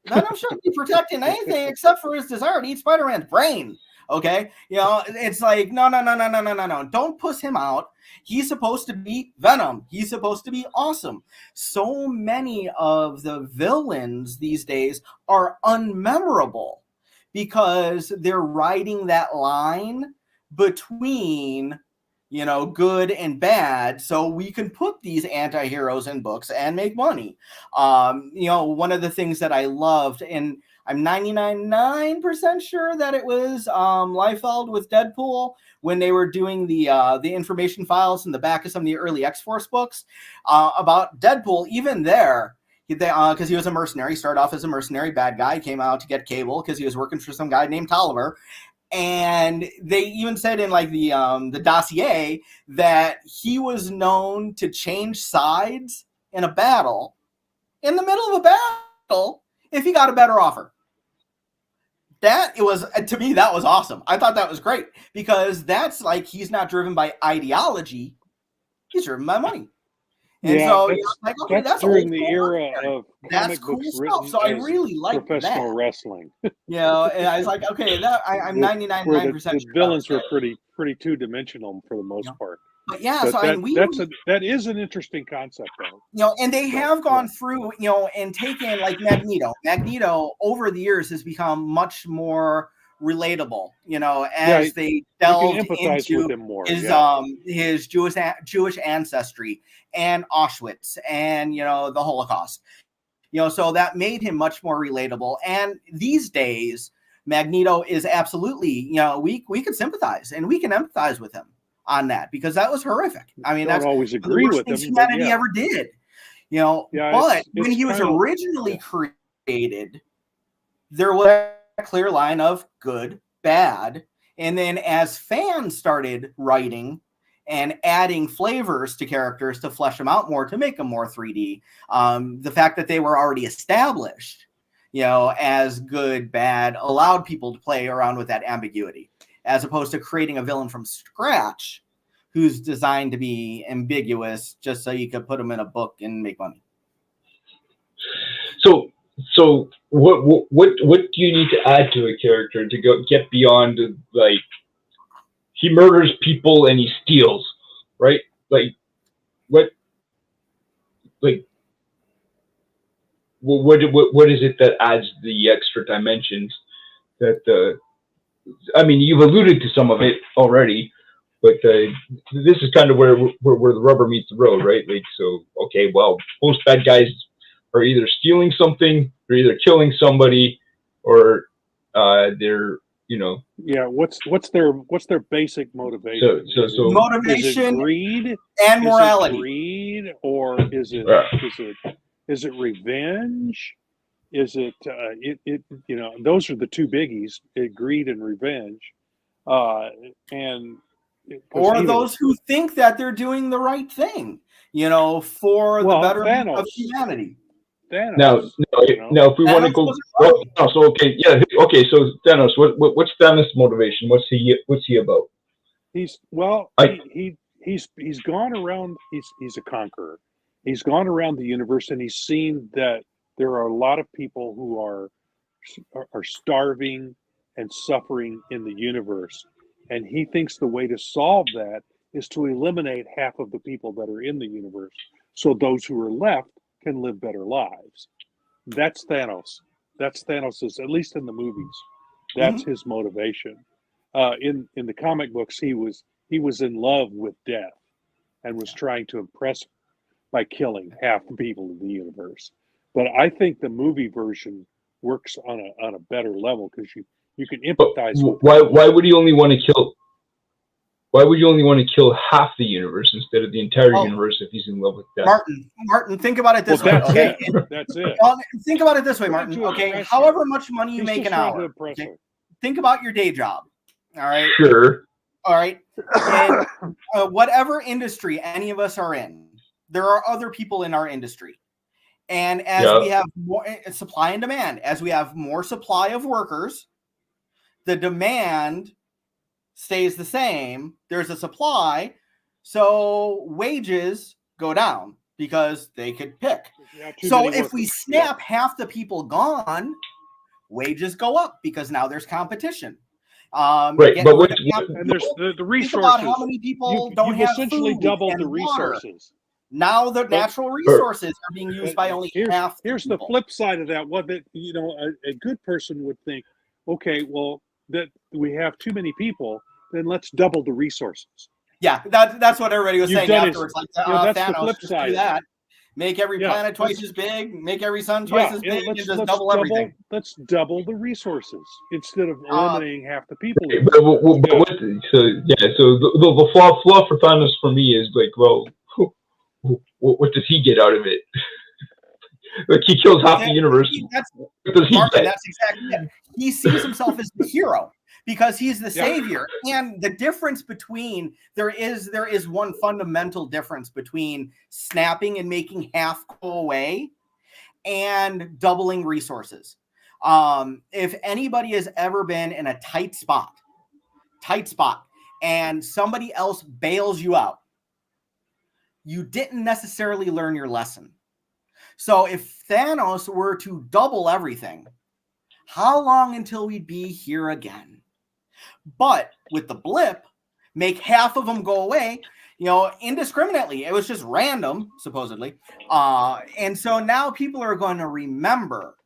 Venom shouldn't be protecting anything except for his desire to eat Spider-Man's brain. Okay, it's like no. Don't push him out. He's supposed to be Venom. He's supposed to be awesome. So many of the villains these days are unmemorable because they're riding that line between good and bad, so we can put these anti-heroes in books and make money. One of the things that I loved, and I'm 99% sure that it was Liefeld with Deadpool when they were doing the information files in the back of some of the early X-Force books about Deadpool. Even there, because he was a mercenary, started off as a mercenary bad guy, came out to get Cable because he was working for some guy named Tolliver. And they even said in like the dossier that he was known to change sides in a battle, in the middle of a battle, if he got a better offer. To me, that was awesome. I thought that was great because that's like, he's not driven by ideology, he's driven by money. And so that's during the era of that's comic cool books stuff. So I really like professional that. wrestling. And I was like, okay, I'm 99% the villains were pretty two-dimensional for the most part. But yeah, but so that is an interesting concept, though. And they have gone through, and taken like Magneto. Magneto over the years has become much more relatable, as they delved into his Jewish ancestry and Auschwitz and the Holocaust. So that made him much more relatable. And these days, Magneto is absolutely, we could sympathize and we can empathize with him on that because that was horrific. I mean, that's always agree with him. Humanity ever did, but when he was originally created, there was a clear line of good, bad, and then as fans started writing and adding flavors to characters to flesh them out more, to make them more 3D, the fact that they were already established, as good, bad, allowed people to play around with that ambiguity, as opposed to creating a villain from scratch who's designed to be ambiguous just so you could put them in a book and make money. So what do you need to add to a character to get beyond, like, he murders people and he steals, right? Like what is it that adds the extra dimensions that you've alluded to some of it already, but this is kind of where the rubber meets the road, right? Like, so, okay, well, most bad guys are either stealing something, or either killing somebody, or they're, what's their basic motivation? So motivation, is it greed and morality. Is it greed, or is it revenge? Is it those are the two biggies: greed and revenge, or those who think that they're doing the right thing, for the betterment of humanity. Thanos, now, if we want to go, so Thanos, what's Thanos' motivation? What's he about? He's gone around. He's a conqueror. He's gone around the universe, and he's seen that there are a lot of people who are starving and suffering in the universe, and he thinks the way to solve that is to eliminate half of the people that are in the universe, so those who are left can live better lives. That's Thanos. That's Thanos's, at least in the movies. That's his motivation. In the comic books, he was in love with death and was trying to impress by killing half the people in the universe. But I think the movie version works on a better level because you can empathize with why would you only want to kill half the universe instead of the entire universe if he's in love with death? Martin, think about it this way. Okay, that's it. Think about it this way, Martin. Okay, however much money you make an hour, okay? Think about your day job. All right. Sure. All right. And whatever industry any of us are in, there are other people in our industry. And as we have more supply and demand, as we have more supply of workers, the demand stays the same. There's a supply, so wages go down because they could pick. So if we snap half the people gone, wages go up because now there's competition. Right, but and there's the resources. Think about how many people don't have essentially food doubled and the resources. Water. Now the natural resources are being used by only half. Here's the flip side of that. What that a good person would think, okay, well, that we have too many people, then let's double the resources. Yeah, that's what everybody was You've saying done afterwards. Like, that's the Thanos, flip just side. do that. Make every Yeah, planet twice as big. Make every sun twice as big, and just double everything. Let's double the resources instead of eliminating half the people. But the flaw for Thanos for me is like, well, what does he get out of it? Like, he kills half the universe. What does he get? That's exactly it. He sees himself as the hero because he's the savior. And the difference between there is one fundamental difference between snapping and making half go away and doubling resources. If anybody has ever been in a tight spot, and somebody else bails you out, you didn't necessarily learn your lesson. So if Thanos were to double everything, how long until we'd be here again? But with the blip, make half of them go away, indiscriminately. It was just random, supposedly. And so now people are going to remember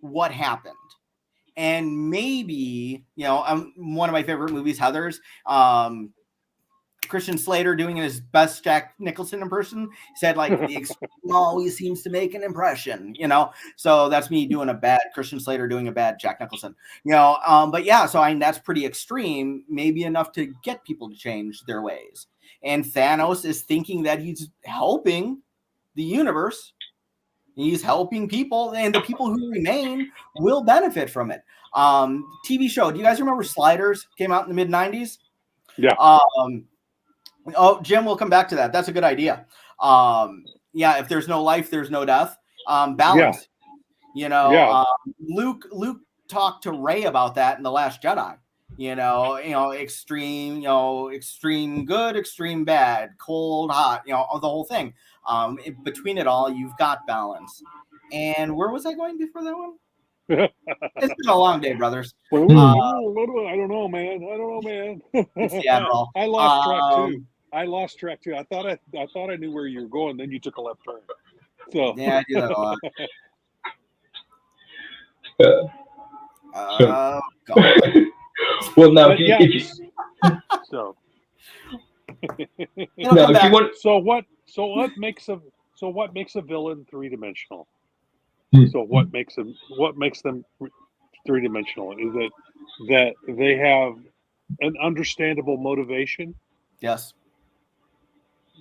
what happened. And maybe, one of my favorite movies, Heathers, Christian Slater doing his best Jack Nicholson impression said, like, the extreme always seems to make an impression, So that's me doing a bad Christian Slater doing a bad Jack Nicholson, But yeah, so that's pretty extreme, maybe enough to get people to change their ways. And Thanos is thinking that he's helping the universe. He's helping people, and the people who remain will benefit from it. TV show. Do you guys remember Sliders? Came out in the mid-90s. Yeah. Jim, we'll come back to that. That's a good idea. If there's no life, there's no death. Balance. Luke talked to Rey about that in The Last Jedi. Extreme good, extreme bad, cold, hot, the whole thing. Between it all, you've got balance. And where was I going before that one? It's been a long day, brothers. I don't know, man. It's the Admiral. I lost track too. I thought I knew where you were going. Then you took a left turn. So yeah, I do that a lot. God. Well, now, So what makes a villain three-dimensional? So what makes them three-dimensional is that they have an understandable motivation. Yes.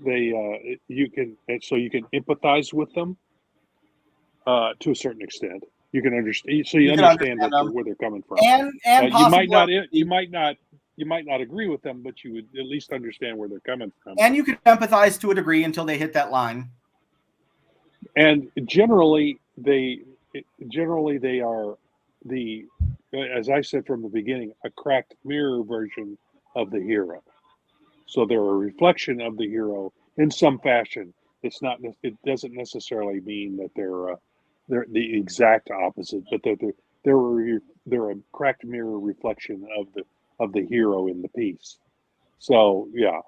You can empathize with them to a certain extent. You can understand, so you understand where they're coming from. And you might not agree with them, but you would at least understand where they're coming from. And you can empathize to a degree until they hit that line. And generally they are as I said from the beginning, a cracked mirror version of the hero. So they're a reflection of the hero in some fashion. It doesn't necessarily mean that they're the exact opposite, but they're a cracked mirror reflection of the hero in the piece. So yeah.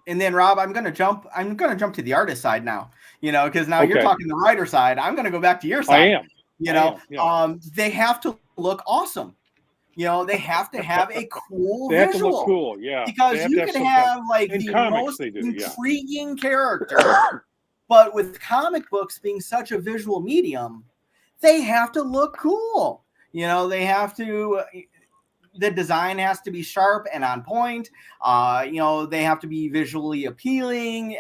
And then Rob, I'm gonna jump to the artist side now. Because now you're talking the writer side. I'm gonna go back to your side. I am. They have to look awesome. They have to have a cool they visual. Have to look cool, yeah. Because you can have like the most intriguing character, but with comic books being such a visual medium, they have to look cool. They have to. The design has to be sharp and on point. They have to be visually appealing.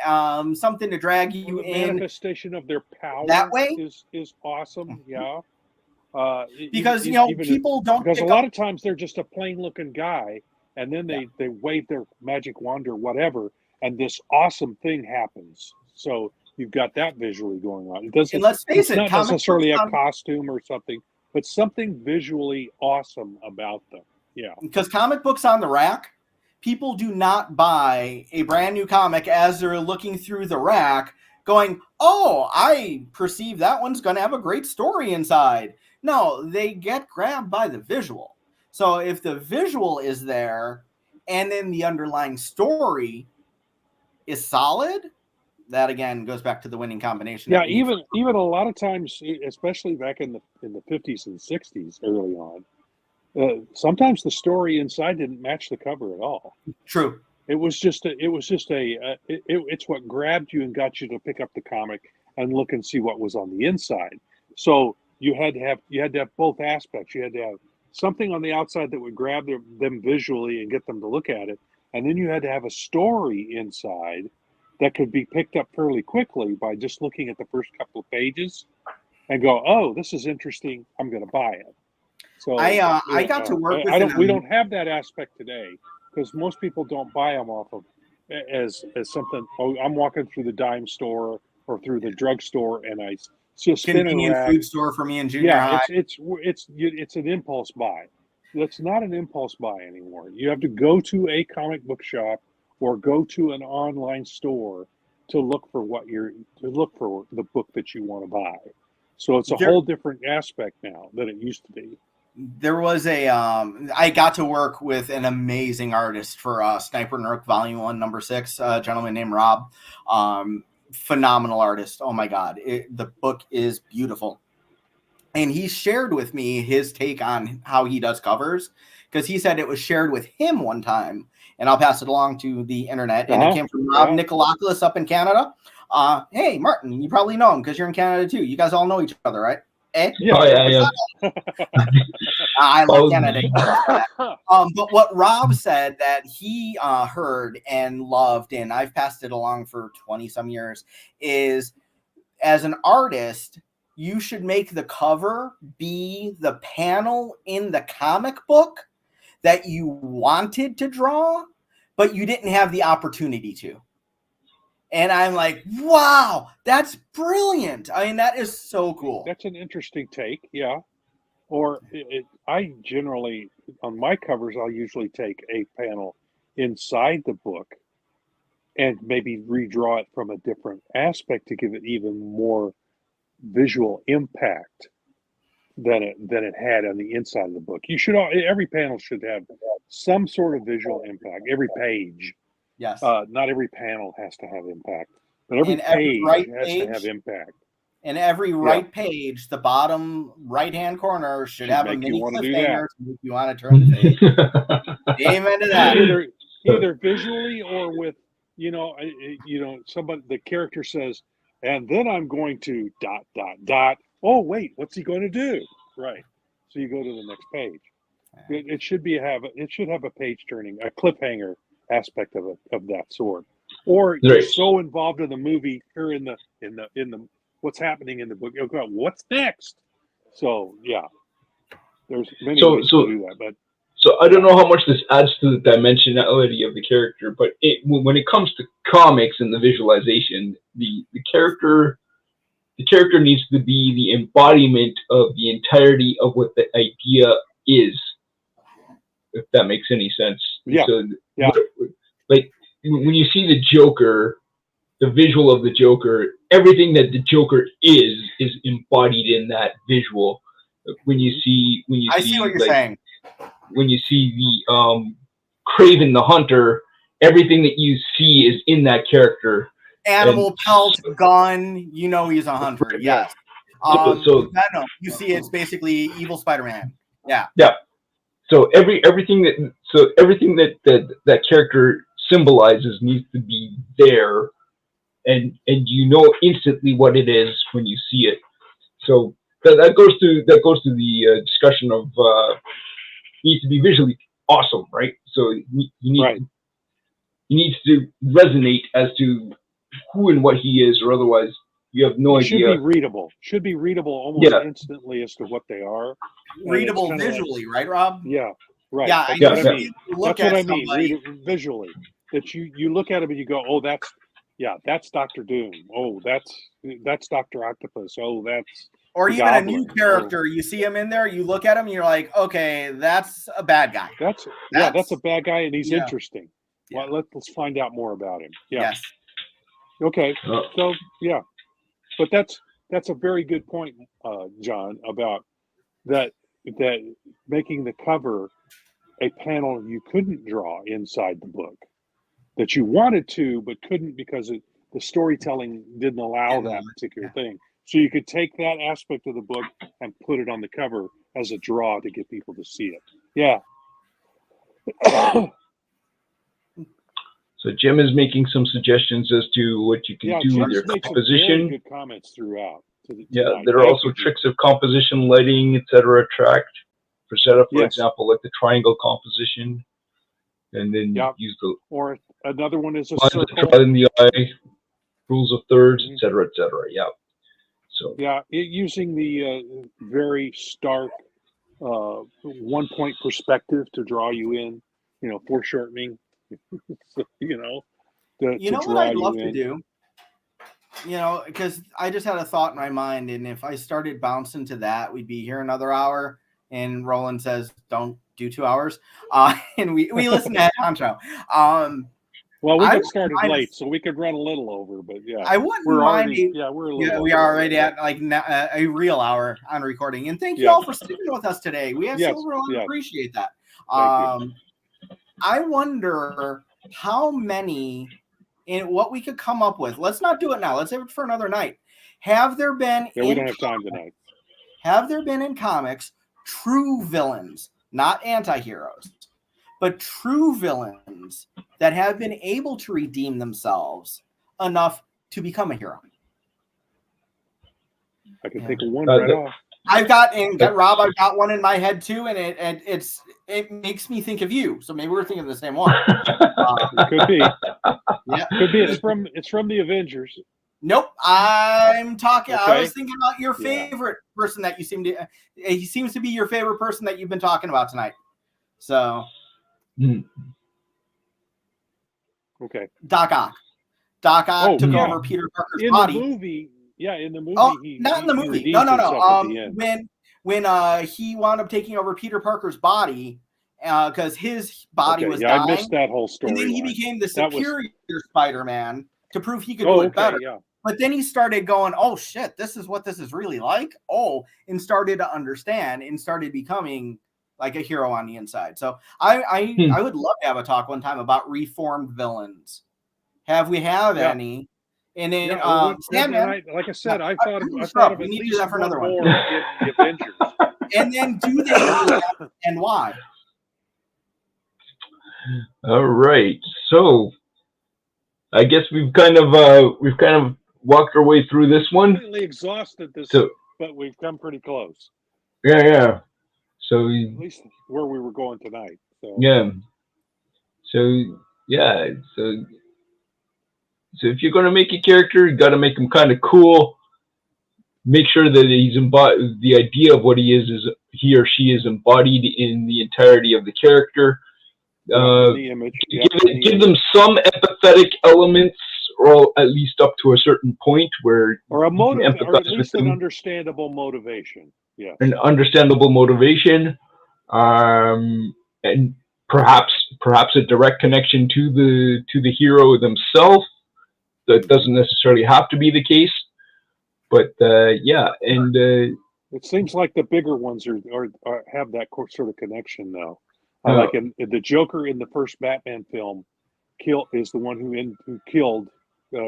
Something to drag you in. Manifestation of their power that way is awesome. Yeah. Because people don't. Because a lot of times they're just a plain looking guy, and then they wave their magic wand or whatever, and this awesome thing happens. So you've got that visually going on. It doesn't. And let's face it, not necessarily a costume or something, but something visually awesome about them. Yeah. Because comic books on the rack, people do not buy a brand new comic as they're looking through the rack going, oh, I perceive that one's going to have a great story inside. No, they get grabbed by the visual. So if the visual is there and then the underlying story is solid, that again goes back to the winning combination. Yeah, even a lot of times, especially back in the 50s and 60s early on, sometimes the story inside didn't match the cover at all. True. It's what grabbed you and got you to pick up the comic and look and see what was on the inside. So you had to have both aspects. You had to have something on the outside that would grab them visually and get them to look at it, and then you had to have a story inside that could be picked up fairly quickly by just looking at the first couple of pages and go, "Oh, this is interesting. I'm going to buy it." So I got to work with we don't have that aspect today because most people don't buy them off of as something. Oh, I'm walking through the dime store or through the drugstore and I see a spinner convenient rack. food store for me in junior high. It's an impulse buy. That's not an impulse buy anymore. You have to go to a comic book shop or go to an online store to look for the book that you want to buy. So it's a whole different aspect now than it used to be. There was I got to work with an amazing artist for Sniper and Rook Volume 1, Number 6, a gentleman named Rob. Phenomenal artist. Oh my God. The book is beautiful. And he shared with me his take on how he does covers because he said it was shared with him one time. And I'll pass it along to the internet. And it came from Rob Nicolakis up in Canada. Hey, Martin, you probably know him because you're in Canada too. You guys all know each other, right? Eh? Yeah. Oh, yeah. I love Canada. But what Rob said that he heard and loved, and I've passed it along for 20 some years, is as an artist, you should make the cover be the panel in the comic book that you wanted to draw, but you didn't have the opportunity to. And I'm like, wow, that's brilliant. I mean, that is so cool. That's an interesting take, yeah. Or I generally, on my covers, I'll usually take a panel inside the book and maybe redraw it from a different aspect to give it even more visual impact than it had on the inside of the book. Every panel should have some sort of visual impact. Every page. Yes. Not every panel has to have impact, but every page has to have impact. And every page, the bottom right-hand corner should have a mini cliffhanger to make you want to turn the page. Amen to that. Either visually or with, somebody, the character says, and then I'm going to ... Oh, wait, what's he going to do? Right. So you go to the next page. It should have a page turning, a cliffhanger aspect of that sort. Or you're so involved in the movie or in the what's happening in the book, you'll go, what's next? So yeah. There's many ways to do that, but so I don't know how much this adds to the dimensionality of the character, but when it comes to comics and the visualization, the character needs to be the embodiment of the entirety of what the idea is, if that makes any sense. Yeah. So, like when you see the Joker, the visual of the Joker, everything that the Joker is embodied in that visual. When you see I see what you're saying. When you see the Craven the Hunter, everything that you see is in that character. Animal pelt, gun, he's a hunter. Yes. So Venom, you see it's basically evil Spider-Man. Yeah. Yeah. So everything that character symbolizes needs to be there, and you know instantly what it is when you see it. So that goes to the discussion of needs to be visually awesome, right? So you need to resonate as to who and what he is, or otherwise you have no idea. Should be readable almost instantly as to what they are. Readable visually, right, Rob? Yeah, right. Yeah, That's what I mean. Read it visually. That you look at him and you go, oh, that's Dr. Doom. Oh, that's Dr. Octopus. Oh, that's or even Goblin. A new character. You see him in there, you look at him, and you're like, okay, that's a bad guy. That's a bad guy, and he's interesting. Yeah. Well, let's find out more about him. Yeah. Yes. Okay. So yeah, but that's a very good point, John, about that making the cover a panel you couldn't draw inside the book that you wanted to but couldn't because the storytelling didn't allow that particular thing. So you could take that aspect of the book and put it on the cover as a draw to get people to see it. Yeah. So Jim is making some suggestions as to what you can do with your Jim's made some composition. very good comments throughout. Yeah, tonight. there are Thank also you, tricks of composition, lighting, etc. tracked for setup, for Yes. example, like the triangle composition, and then Yeah. use the Or another one is a lines that circle. draw in the eye, rules of thirds, Mhm. etc., etc. Yeah. So Yeah, using the very stark 1 point perspective to draw you in, foreshortening, so, to You know what draw I'd you love to in. do? Because I just had a thought in my mind, and if I started bouncing to that, we'd be here another hour. And Roland says, "Don't do 2 hours," and we listen to that Honcho. Well, we I got wouldn't started mind late, so we could run a little over, but yeah, I wouldn't we're mind. already, we're a little Yeah, over. we are already at like a real hour on recording, and thank you Yeah. all for sticking with us today. We have Yes, Silverline, yes. appreciate that. Thank you. I wonder how many in what we could come up with. Let's not do it now. Let's save it for another night. Have there been Yeah, we don't have time tonight. Have there been in comics true villains, not anti-heroes, but true villains that have been able to redeem themselves enough to become a hero? I can think of one right off. I've got Rob. I've got one in my head too, and it makes me think of you. So maybe we're thinking of the same one. It could be. Yeah, Could be. It's from the Avengers. Nope. I'm talking. Okay. I was thinking about your favorite person that you seem to. He seems to be your favorite person that you've been talking about tonight. So. Okay. Doc Ock. Doc Ock took over Peter Parker's body. In the movie. Yeah, in the movie. Oh, not in the movie. No. When he wound up taking over Peter Parker's body, because his body was dying. I missed that whole story. And then he became the superior Spider-Man to prove he could do it better. Yeah. But then he started going, "Oh shit, this is what this is really like." And started to understand and started becoming like a hero on the inside. So I would love to have a talk one time about reformed villains. Have any? And then Sandman, like I said, I thought of at least that for another one. More in the Avengers. And then do they have, and why? All right. So I guess we've kind of walked our way through this one. Completely exhausted this, but we've come pretty close. Yeah. So at least where we were going tonight. So. Yeah. So if you're going to make a character, you got to make him kind of cool. Make sure that he's embodied. The idea of what he is he or she is embodied in the entirety of the character. The image. Give them some empathetic elements, or at least up to a certain point where or a motive, or at least an them. understandable motivation. Yeah, an understandable motivation, and perhaps a direct connection to the hero themselves. That doesn't necessarily have to be the case, but and it seems like the bigger ones are have that sort of connection now. Like in the Joker in the first Batman film, is the one who killed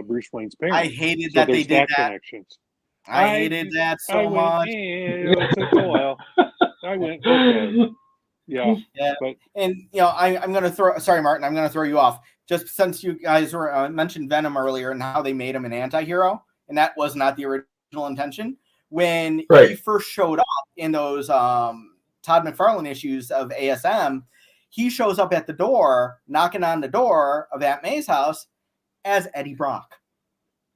Bruce Wayne's parents. I hated that they did that. Connections. I hated that so much. It took a while. I went, okay. Yeah. But I'm going to throw. Sorry, Martin. I'm going to throw you off. Just since you guys were mentioned Venom earlier and how they made him an anti-hero, and that was not the original intention. When he first showed up in those Todd McFarlane issues of ASM, he shows up at the door, knocking on the door of Aunt May's house as Eddie Brock,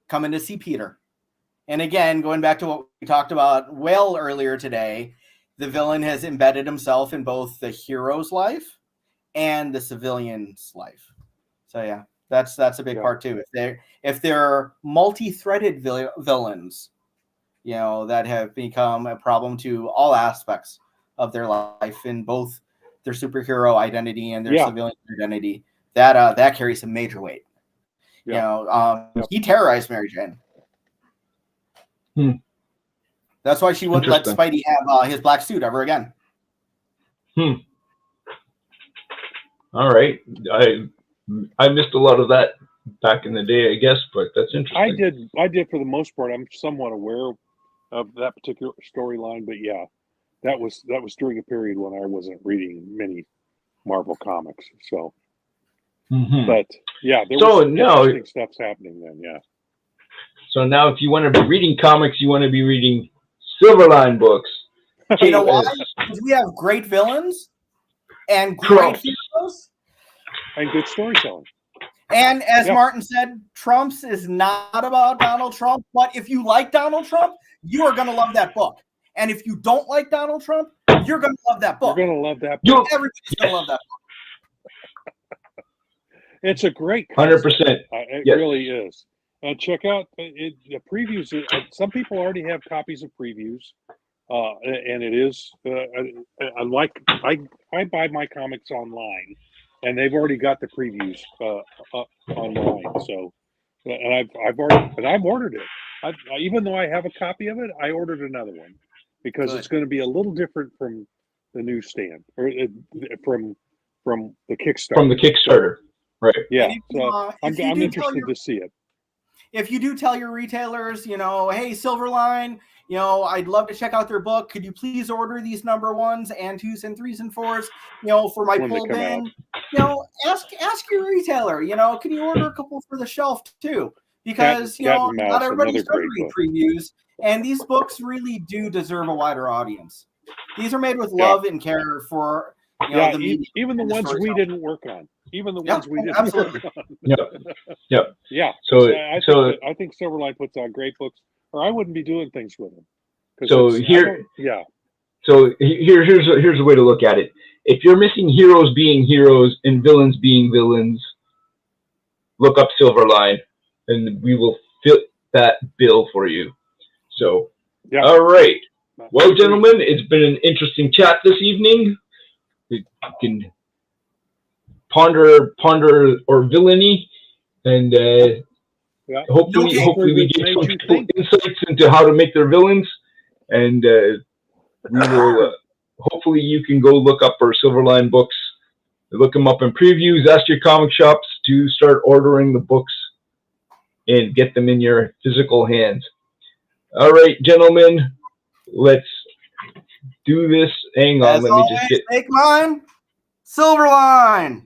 coming to see Peter. And again, going back to what we talked about earlier today, the villain has embedded himself in both the hero's life and the civilian's life. So yeah, that's a big part too. If they're multi-threaded villains, that have become a problem to all aspects of their life in both their superhero identity and their civilian identity, that carries some major weight. He terrorized Mary Jane. That's why she wouldn't let Spidey have his black suit ever again. All right. I missed a lot of that back in the day, I guess, but that's interesting. I did for the most part. I'm somewhat aware of that particular storyline, but yeah, that was during a period when I wasn't reading many Marvel comics. So Mhm. But yeah, there So was now, interesting stuff's happening then. Yeah. so now, if you want to be reading comics, you want to be reading Silverline books. You know why? Because we have great villains and great Trumps. heroes. And good storytelling. And as Yeah. Martin said, Trump's is not about Donald Trump. But if you like Donald Trump, you are going to love that book. And if you don't like Donald Trump, you're going to love that book. You're going to love that You- book. Everybody's going to love that book. It's a great 100%. It Yes. really is. And check out the previews. Some people already have copies of previews, and it is unlike I buy my comics online, and they've already got the previews online. So, and I've ordered it. Even though I have a copy of it, I ordered another one because Good. it's going to be a little different from the newsstand or from the Kickstarter. From the Kickstarter. Right. Yeah, And if you, so if you I'm do interested tell to see it. If you do tell your retailers, you know, hey, Silverline, you know, I'd love to check out their book. Could you please order these number 1s and 2s and 3s and 4s, you know, for my When they pull come bin? out. You know, ask your retailer, you know, can you order a couple for the shelf too? Because, you Cat know, and Mouse, not everybody's another going to great read book. previews. And these books really do deserve a wider audience. These are made with love and care for, you know, the media. Even the and the ones we storytelling. didn't work on. Even the Yeah, ones we didn't absolutely. work on. Yep. Yeah. So, I think Silverline puts out great books, or I wouldn't be doing things with them. So So here's a way to look at it. If you're missing heroes being heroes and villains being villains, look up Silverline, and we will fit that bill for you. So, all right. Well, gentlemen, it's been an interesting chat this evening. We can ponder our villainy, and hopefully we give some people insights into how to make their villains, and we will. Hopefully, you can go look up our Silverline books, look them up in previews. Ask your comic shops to start ordering the books and get them in your physical hands. All right, gentlemen, let's do this. Hang on, As let me always, just get. make mine Silverline.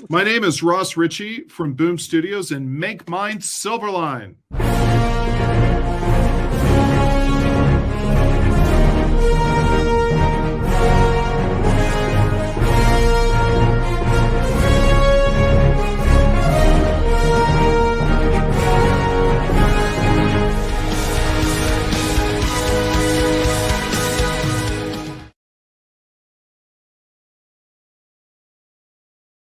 My name is Ross Ritchie from Boom Studios, and make mine Silverline.